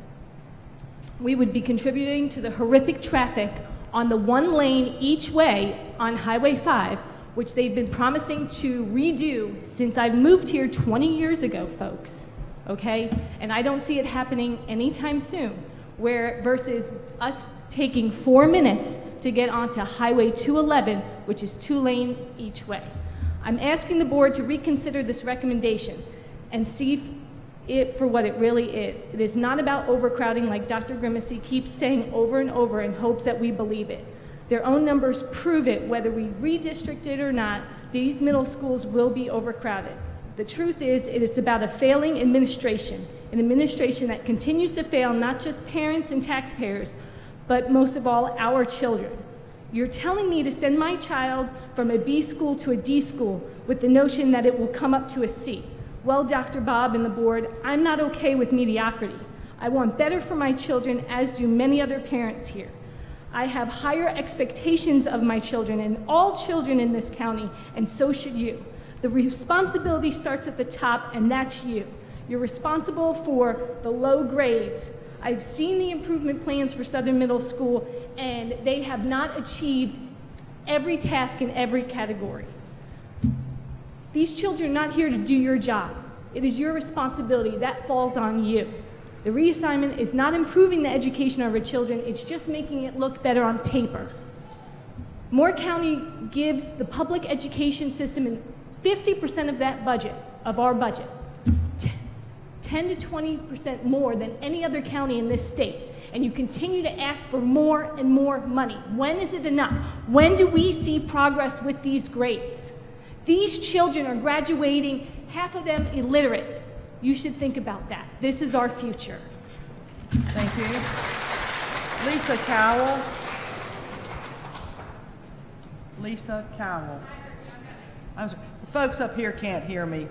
We would be contributing to the horrific traffic on the 1 lane each way on Highway 5, which they've been promising to redo since I moved here 20 years ago, folks, okay? And I don't see it happening anytime soon, versus us taking 4 minutes to get onto Highway 211, which is 2 lanes each way. I'm asking the board to reconsider this recommendation and see it for what it really is. It is not about overcrowding like Dr. Grimacy keeps saying over and over in hopes that we believe it. Their own numbers prove it. Whether we redistrict it or not, these middle schools will be overcrowded. The truth is, it's about a failing administration, an administration that continues to fail not just parents and taxpayers, but most of all, our children. You're telling me to send my child from a B school to a D school with the notion that it will come up to a C. Well, Dr. Bob and the board, I'm not okay with mediocrity. I want better for my children, as do many other parents here. I have higher expectations of my children and all children in this county, and so should you. The responsibility starts at the top, and that's you. You're responsible for the low grades. I've seen the improvement plans for Southern Middle School, and they have not achieved every task in every category. These children are not here to do your job. It is your responsibility. That falls on you. The reassignment is not improving the education of our children, it's just making it look better on paper. Moore County gives the public education system 50% of that budget, of our budget, 10 to 20% more than any other county in this state. And you continue to ask for more and more money. When is it enough? When do we see progress with these grades? These children are graduating, half of them illiterate. You should think about that. This is our future. Thank you. Lisa Cowell. Lisa Cowell. I'm sorry. The folks up here can't hear me.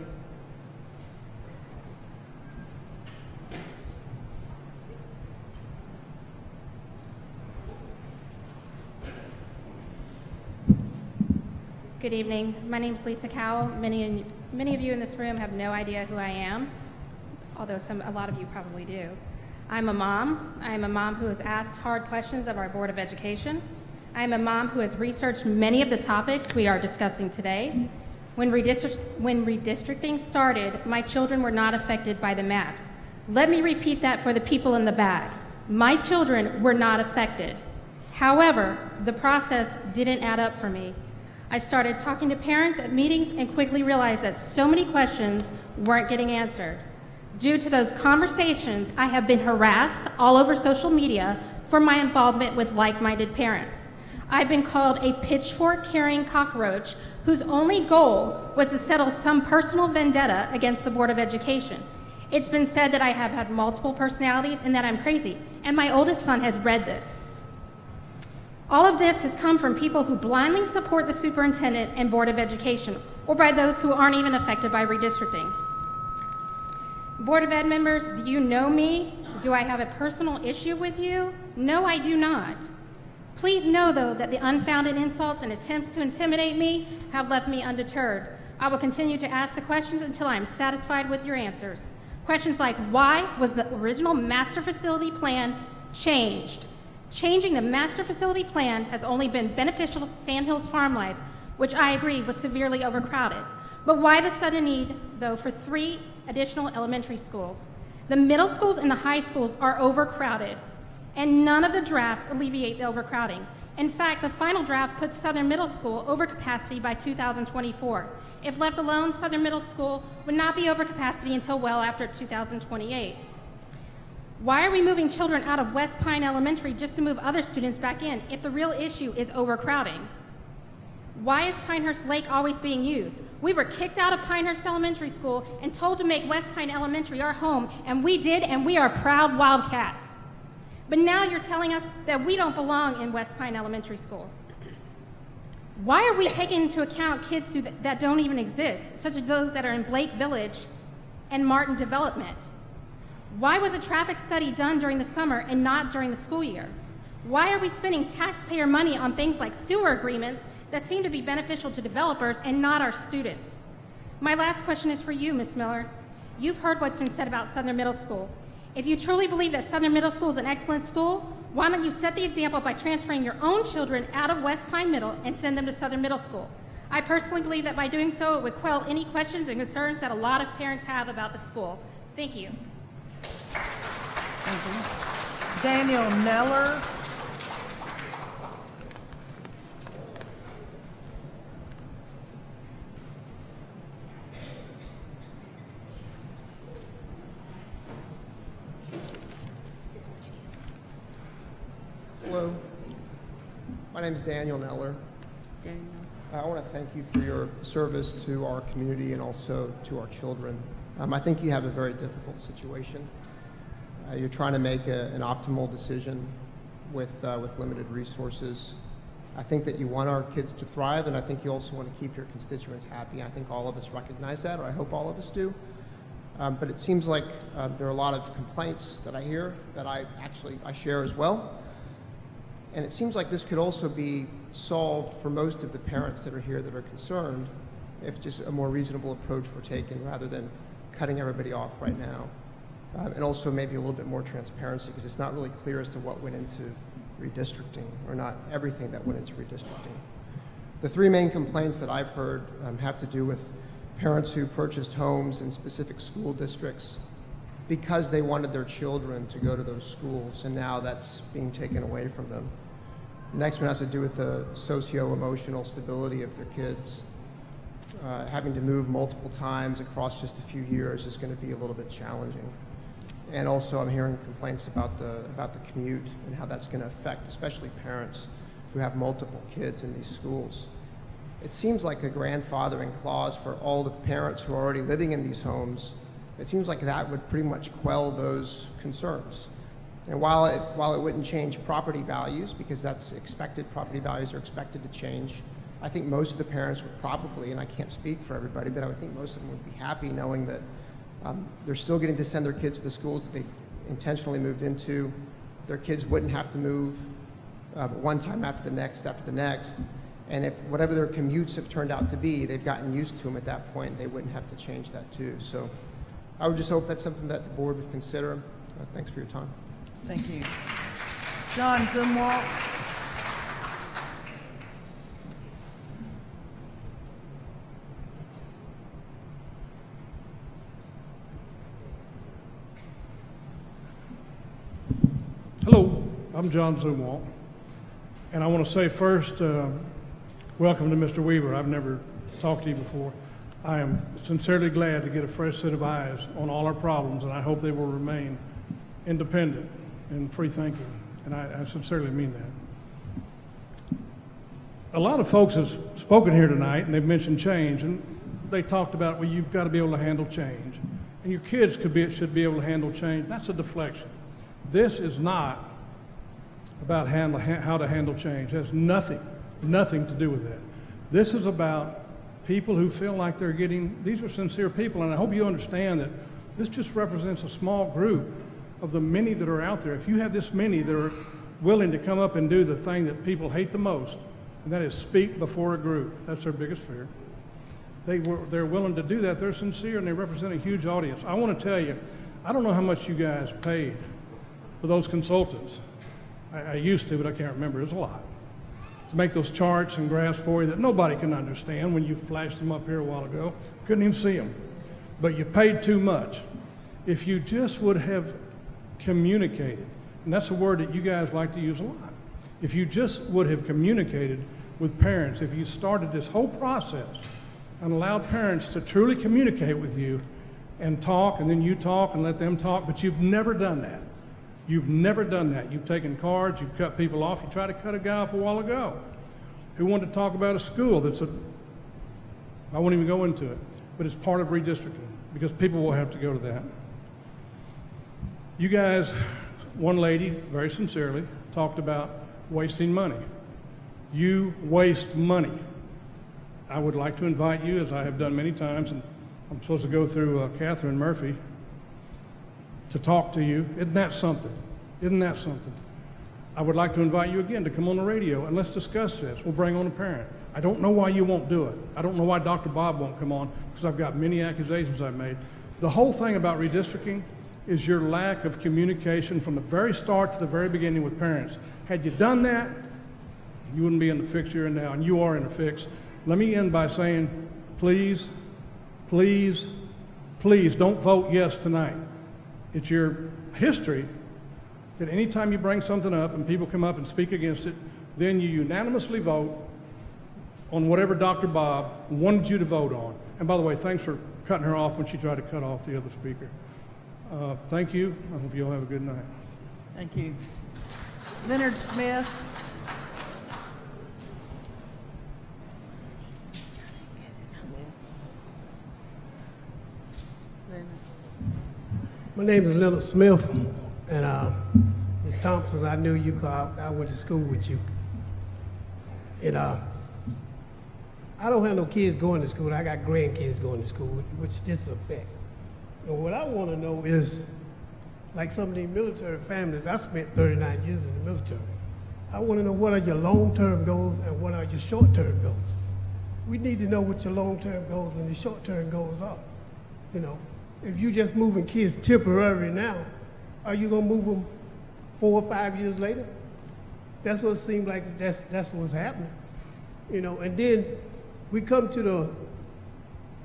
Good evening. My name is Lisa Cowell. Many of you in this room have no idea who I am, although a lot of you probably do. I'm a mom. I am a mom who has asked hard questions of our Board of Education. I am a mom who has researched many of the topics we are discussing today. When redistricting started, my children were not affected by the maps. Let me repeat that for the people in the back. My children were not affected. However, the process didn't add up for me. I started talking to parents at meetings and quickly realized that so many questions weren't getting answered. Due to those conversations, I have been harassed all over social media for my involvement with like-minded parents. I've been called a pitchfork-carrying cockroach whose only goal was to settle some personal vendetta against the Board of Education. It's been said that I have had multiple personalities and that I'm crazy, and my oldest son has read this. All of this has come from people who blindly support the superintendent and Board of Education, or by those who aren't even affected by redistricting. Board of Ed members, do you know me? Do I have a personal issue with you? No, I do not. Please know, though, that the unfounded insults and attempts to intimidate me have left me undeterred. I will continue to ask the questions until I am satisfied with your answers. Questions like, why was the original master facility plan changed? Changing the master facility plan has only been beneficial to Sandhills Farm Life, which I agree was severely overcrowded. But why the sudden need, though, for 3 additional elementary schools? The middle schools and the high schools are overcrowded, and none of the drafts alleviate the overcrowding. In fact, the final draft puts Southern Middle School over capacity by 2024. If left alone, Southern Middle School would not be over capacity until well after 2028. Why are we moving children out of West Pine Elementary just to move other students back in if the real issue is overcrowding? Why is Pinehurst Lake always being used? We were kicked out of Pinehurst Elementary School and told to make West Pine Elementary our home, and we did, and we are proud Wildcats. But now you're telling us that we don't belong in West Pine Elementary School. Why are we taking into account kids that don't even exist, such as those that are in Blake Village and Martin Development? Why was a traffic study done during the summer and not during the school year? Why are we spending taxpayer money on things like sewer agreements that seem to be beneficial to developers and not our students? My last question is for you, Ms. Miller. You've heard what's been said about Southern Middle School. If you truly believe that Southern Middle School is an excellent school, why don't you set the example by transferring your own children out of West Pine Middle and send them to Southern Middle School? I personally believe that by doing so, it would quell any questions and concerns that a lot of parents have about the school. Thank you. Thank you. Daniel Neller. Hello, my name is Daniel Neller. I want to thank you for your service to our community and also to our children. I think you have a very difficult situation. You're trying to make an optimal decision with limited resources. I think that you want our kids to thrive, and I think you also want to keep your constituents happy. I think all of us recognize that, or I hope all of us do. But it seems like there are a lot of complaints that I hear that I share as well. And it seems like this could also be solved for most of the parents that are here that are concerned if just a more reasonable approach were taken rather than cutting everybody off right now. And also maybe a little bit more transparency, because it's not really clear as to what went into redistricting, or not everything that went into redistricting. The 3 main complaints that I've heard have to do with parents who purchased homes in specific school districts because they wanted their children to go to those schools, and now that's being taken away from them. The next one has to do with the socio-emotional stability of their kids. Having to move multiple times across just a few years is going to be a little bit challenging. And also I'm hearing complaints about the commute and how that's going to affect especially parents who have multiple kids in these schools. It seems like a grandfathering clause for all the parents who are already living in these homes. It seems like that would pretty much quell those concerns. And while it wouldn't change property values, because that's expected, property values are expected to change, I think most of the parents would probably, and I can't speak for everybody, but I would think most of them would be happy knowing that they're still getting to send their kids to the schools that they intentionally moved into. Their kids wouldn't have to move one time after the next, And if whatever their commutes have turned out to be, they've gotten used to them at that point, they wouldn't have to change that too. So I would just hope that's something that the board would consider. Thanks for your time. Thank you. John Zumwalt. Hello, I'm John Zumwalt, and I want to say first, welcome to Mr. Weaver. I've never talked to you before. I am sincerely glad to get a fresh set of eyes on all our problems, and I hope they will remain independent and free thinking, and I sincerely mean that. A lot of folks have spoken here tonight, and they've mentioned change, and they talked about, well, you've got to be able to handle change, and your kids should be able to handle change. That's a deflection. This is not about how to handle change. It has nothing to do with that. This is about people who feel like they're these are sincere people, and I hope you understand that this just represents a small group of the many that are out there. If you have this many that are willing to come up and do the thing that people hate the most, and that is speak before a group. That's their biggest fear. they're willing to do that. They're sincere and they represent a huge audience. I want to tell you, I don't know how much you guys paid for those consultants. I used to, but I can't remember. It was a lot. To make those charts and graphs for you that nobody can understand when you flashed them up here a while ago. Couldn't even see them. But you paid too much. If you just would have communicated, and that's a word that you guys like to use a lot. If you just would have communicated with parents, if you started this whole process and allowed parents to truly communicate with you and talk, and then you talk and let them talk, but you've never done that. You've never done that. You've taken cards, you've cut people off. You tried to cut a guy off a while ago who wanted to talk about a school I won't even go into it, but it's part of redistricting because people will have to go to that. You guys, one lady, very sincerely, talked about wasting money. You waste money. I would like to invite you, as I have done many times, and I'm supposed to go through Catherine Murphy to talk to you. Isn't that something? Isn't that something? I would like to invite you again to come on the radio and let's discuss this. We'll bring on a parent. I don't know why you won't do it. I don't know why Dr. Bob won't come on because I've got many accusations I've made. The whole thing about redistricting is your lack of communication from the very start to the very beginning with parents. Had you done that, you wouldn't be in the fix you're in now, and you are in a fix. Let me end by saying, please, please, please don't vote yes tonight. It's your history that anytime you bring something up and people come up and speak against it, then you unanimously vote on whatever Dr. Bob wanted you to vote on. And by the way, thanks for cutting her off when she tried to cut off the other speaker. Thank you. I hope you all have a good night. Thank you. Leonard Smith. My name is Leonard Smith, and Ms. Thompson, I knew you because I went to school with you. And I don't have no kids going to school. I got grandkids going to school, which this affect. And what I want to know is, like some of these military families, I spent 39 years in the military. I want to know what are your long-term goals and what are your short-term goals. We need to know what your long-term goals and your short-term goals are. You know, if you just moving kids temporarily now, are you gonna move them 4 or 5 years later? That's what it seems like. That's what's happening. You know, and then we come to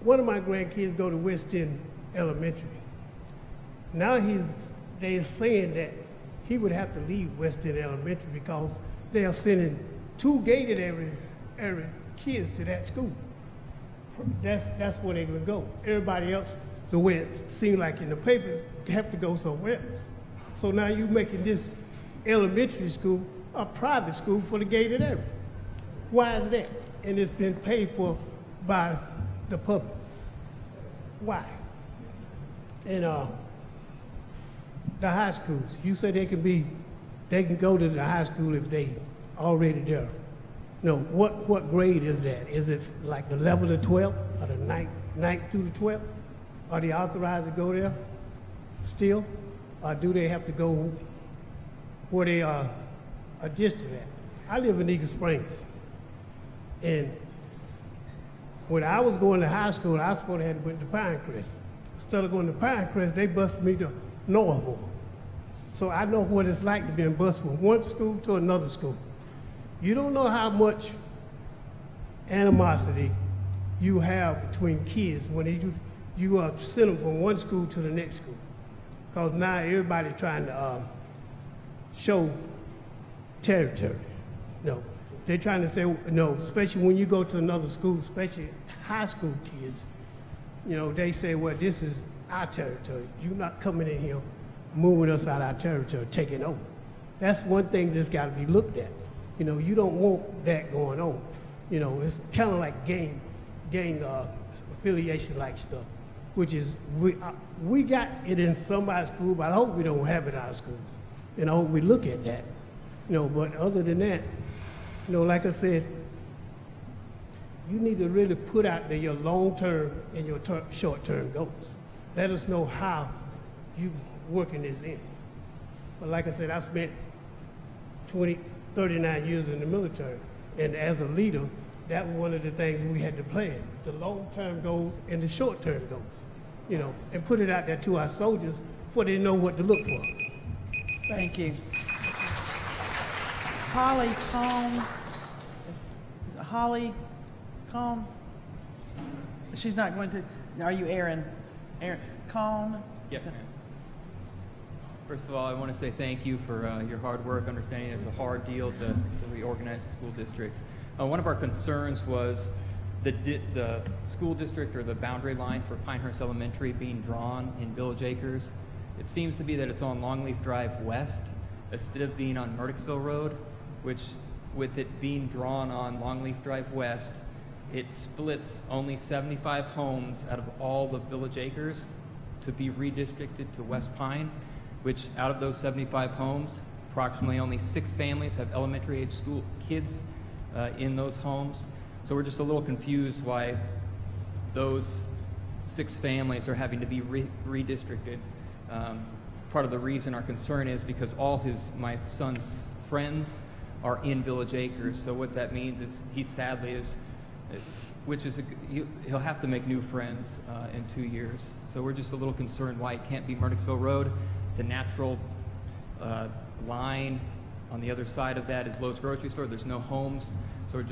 one of my grandkids go to West End Elementary. Now they're saying that he would have to leave West End Elementary because they are sending 2 gated area kids to that school. That's where they're gonna go. Everybody else, the way it seems like in the papers, have to go somewhere else. So now you're making this elementary school a private school for the gated area. Why is that? And it's been paid for by the public. Why? And the high schools, you said they can go to the high school if they already there. No, what grade is that? Is it like the level of 12 or the 9th through the 12th? Are they authorized to go there still? Or do they have to go where they are a district at? I live in Eagle Springs. And when I was going to high school, I was supposed to have went to Pinecrest. Instead of going to Pinecrest, they bused me to Norfolk. So I know what it's like to be bused from one school to another school. You don't know how much animosity you have between kids when you send them from one school to the next school. Because now everybody's trying to show territory. No, they're trying to say, no, especially when you go to another school, especially high school kids, you know, they say, well, this is our territory. You're not coming in here, moving us out of our territory, taking over. That's one thing that's got to be looked at. You know, you don't want that going on. You know, it's kind of like gang affiliation like stuff, which is, we got it in somebody's school, but I hope we don't have it in our schools. And I hope we look at that. You know, but other than that, you know, like I said, you need to really put out there your long-term and your short-term goals. Let us know how you working this in. But like I said, I spent 39 years in the military. And as a leader, that was one of the things we had to plan, the long-term goals and the short-term goals, you know, and put it out there to our soldiers so they know what to look for. Thank you. Holly Cohn? She's not going to, are you Aaron? Aaron Cohn? Yes, ma'am. First of all, I want to say thank you for your hard work, understanding it's a hard deal to reorganize the school district. One of our concerns was the school district or the boundary line for Pinehurst Elementary being drawn in Village Acres. It seems to be that it's on Longleaf Drive West instead of being on Murdocksville Road, which with it being drawn on Longleaf Drive West, it splits only 75 homes out of all the Village Acres to be redistricted to West Pine, which out of those 75 homes, approximately only 6 families have elementary age school kids in those homes. So we're just a little confused why those 6 families are having to be redistricted. Part of the reason our concern is because all my son's friends are in Village Acres. So what that means is he sadly is, he'll have to make new friends in 2 years. So we're just a little concerned why it can't be Murdocksville Road. It's a natural line. On the other side of that is Lowe's Grocery Store. There's no homes. So it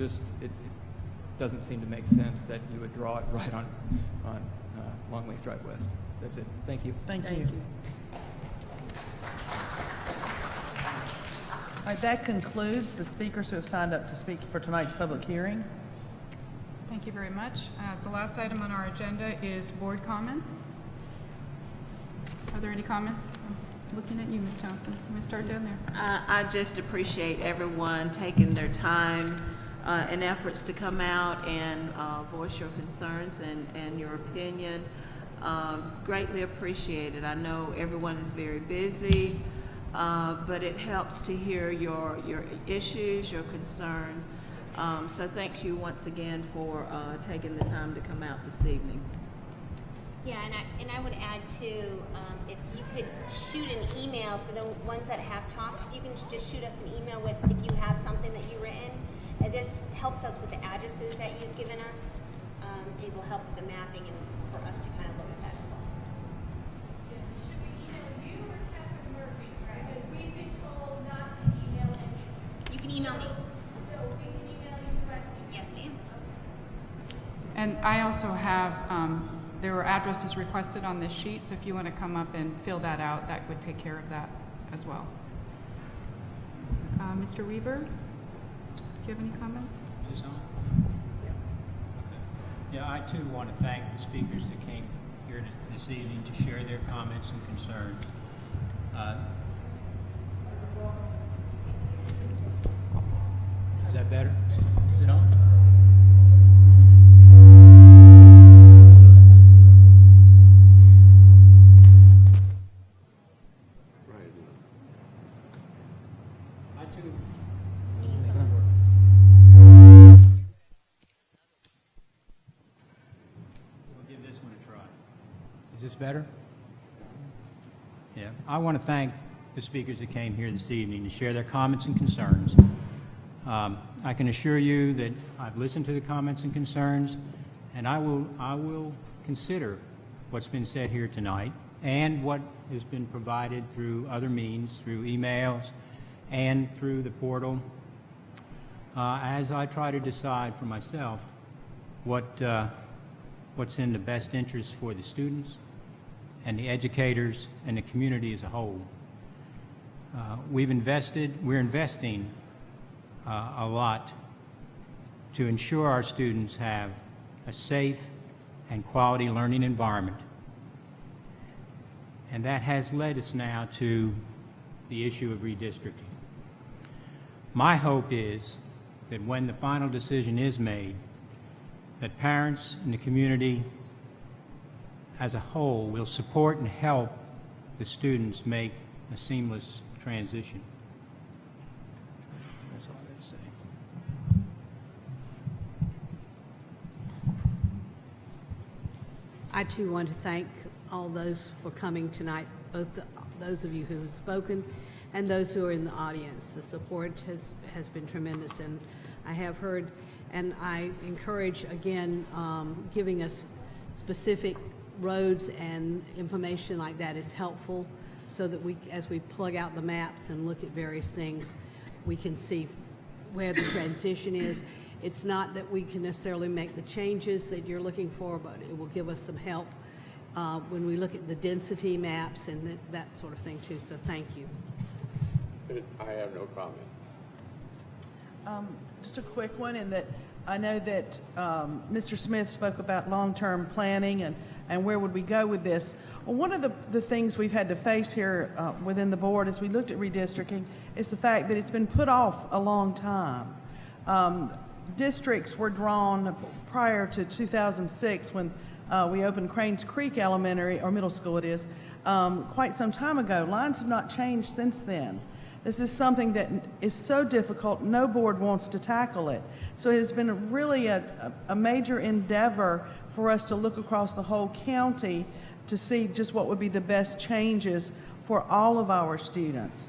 doesn't seem to make sense that you would draw it right on Longleaf Drive West. That's it. Thank you. Thank you. All right, that concludes the speakers who have signed up to speak for tonight's public hearing. Thank you very much. The last item on our agenda is board comments. Are there any comments? I'm looking at you, Ms. Thompson. Let me start down there. I just appreciate everyone taking their time and efforts to come out and voice your concerns and your opinion. Greatly appreciated. I know everyone is very busy, but it helps to hear your issues, your concern. So thank you once again for taking the time to come out this evening. Yeah, and I would add too, if you could shoot an email for the ones that have talked, if you can just shoot us an email with if you have something that you've written. This helps us with the addresses that you've given us. It will help with the mapping and for us to kind of look at that as well. Should we email you or Captain Murphy? Because we've been told not to email anyone. You can email me. So we can email you directly? Yes, ma'am. And I also have, there were addresses requested on this sheet, so if you want to come up and fill that out, that would take care of that as well. Mr. Weaver, do you have any comments? Is this on? Yeah. Okay. Yeah, I too want to thank the speakers that came here this evening to share their comments and concerns. Is that better? Is it on? Is this better? Yeah. I want to thank the speakers that came here this evening to share their comments and concerns. I can assure you that I've listened to the comments and concerns, and I will consider what's been said here tonight and what has been provided through other means, through emails and through the portal, as I try to decide for myself what's in the best interest for the students and the educators and the community as a whole. We're investing a lot to ensure our students have a safe and quality learning environment. And that has led us now to the issue of redistricting. My hope is that when the final decision is made, that parents and the community as a whole will support and help the students make a seamless transition. That's all I got to say. I too want to thank all those for coming tonight, both those of you who have spoken and those who are in the audience. The support has been tremendous, and I have heard And I encourage, again, giving us specific roads and information like that is helpful so that we, as we plug out the maps and look at various things, we can see where the transition is. It's not that we can necessarily make the changes that you're looking for, but it will give us some help when we look at the density maps and that sort of thing too. So thank you. I have no comment. Just a quick one, in that I know that Mr. Smith spoke about long-term planning and where would we go with this. Well, one of the things we've had to face here within the board as we looked at redistricting is the fact that it's been put off a long time. Districts were drawn prior to 2006 when we opened Cranes Creek Elementary, or middle school it is, quite some time ago. Lines have not changed since then. This is something that is so difficult, no board wants to tackle it. So it has been really a major endeavor for us to look across the whole county to see just what would be the best changes for all of our students.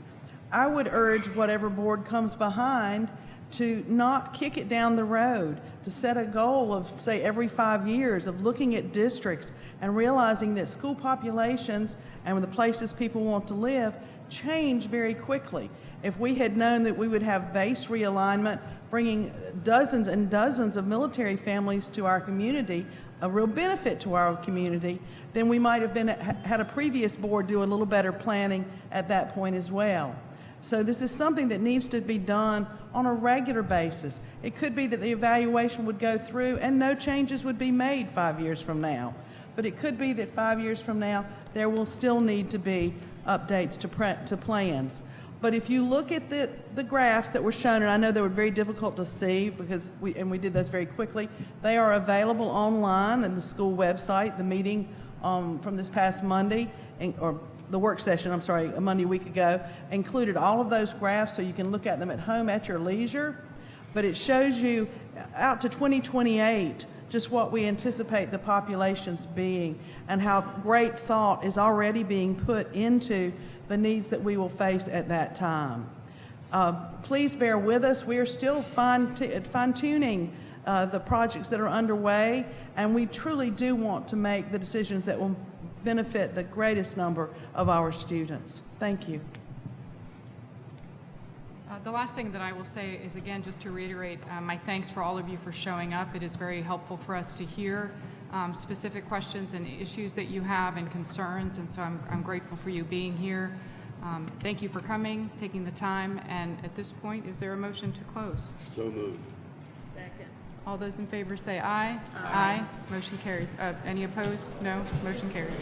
I would urge whatever board comes behind to not kick it down the road, to set a goal of, say, every 5 years of looking at districts and realizing that school populations and the places people want to live change very quickly. If we had known that we would have base realignment, bringing dozens and dozens of military families to our community, a real benefit to our community, then we might have had a previous board do a little better planning at that point as well. So this is something that needs to be done on a regular basis. It could be that the evaluation would go through and no changes would be made 5 years from now. But it could be that 5 years from now, there will still need to be updates to plans. But if you look at the graphs that were shown, and I know they were very difficult to see because we did those very quickly, they are available online in the school website. The meeting from this past Monday, or the work session, I'm sorry, a Monday week ago, included all of those graphs so you can look at them at home at your leisure. But it shows you out to 2028 just what we anticipate the populations being and how great thought is already being put into the needs that we will face at that time. Please bear with us. We are still fine-tuning the projects that are underway, and we truly do want to make the decisions that will benefit the greatest number of our students. Thank you. The last thing that I will say is, again, just to reiterate my thanks for all of you for showing up. It is very helpful for us to hear specific questions and issues that you have and concerns, and so I'm grateful for you being here. Thank you for coming, taking the time, and at this point, is there a motion to close? So moved. Second. All those in favor say aye. Aye. Motion carries. Any opposed? No. Motion carries.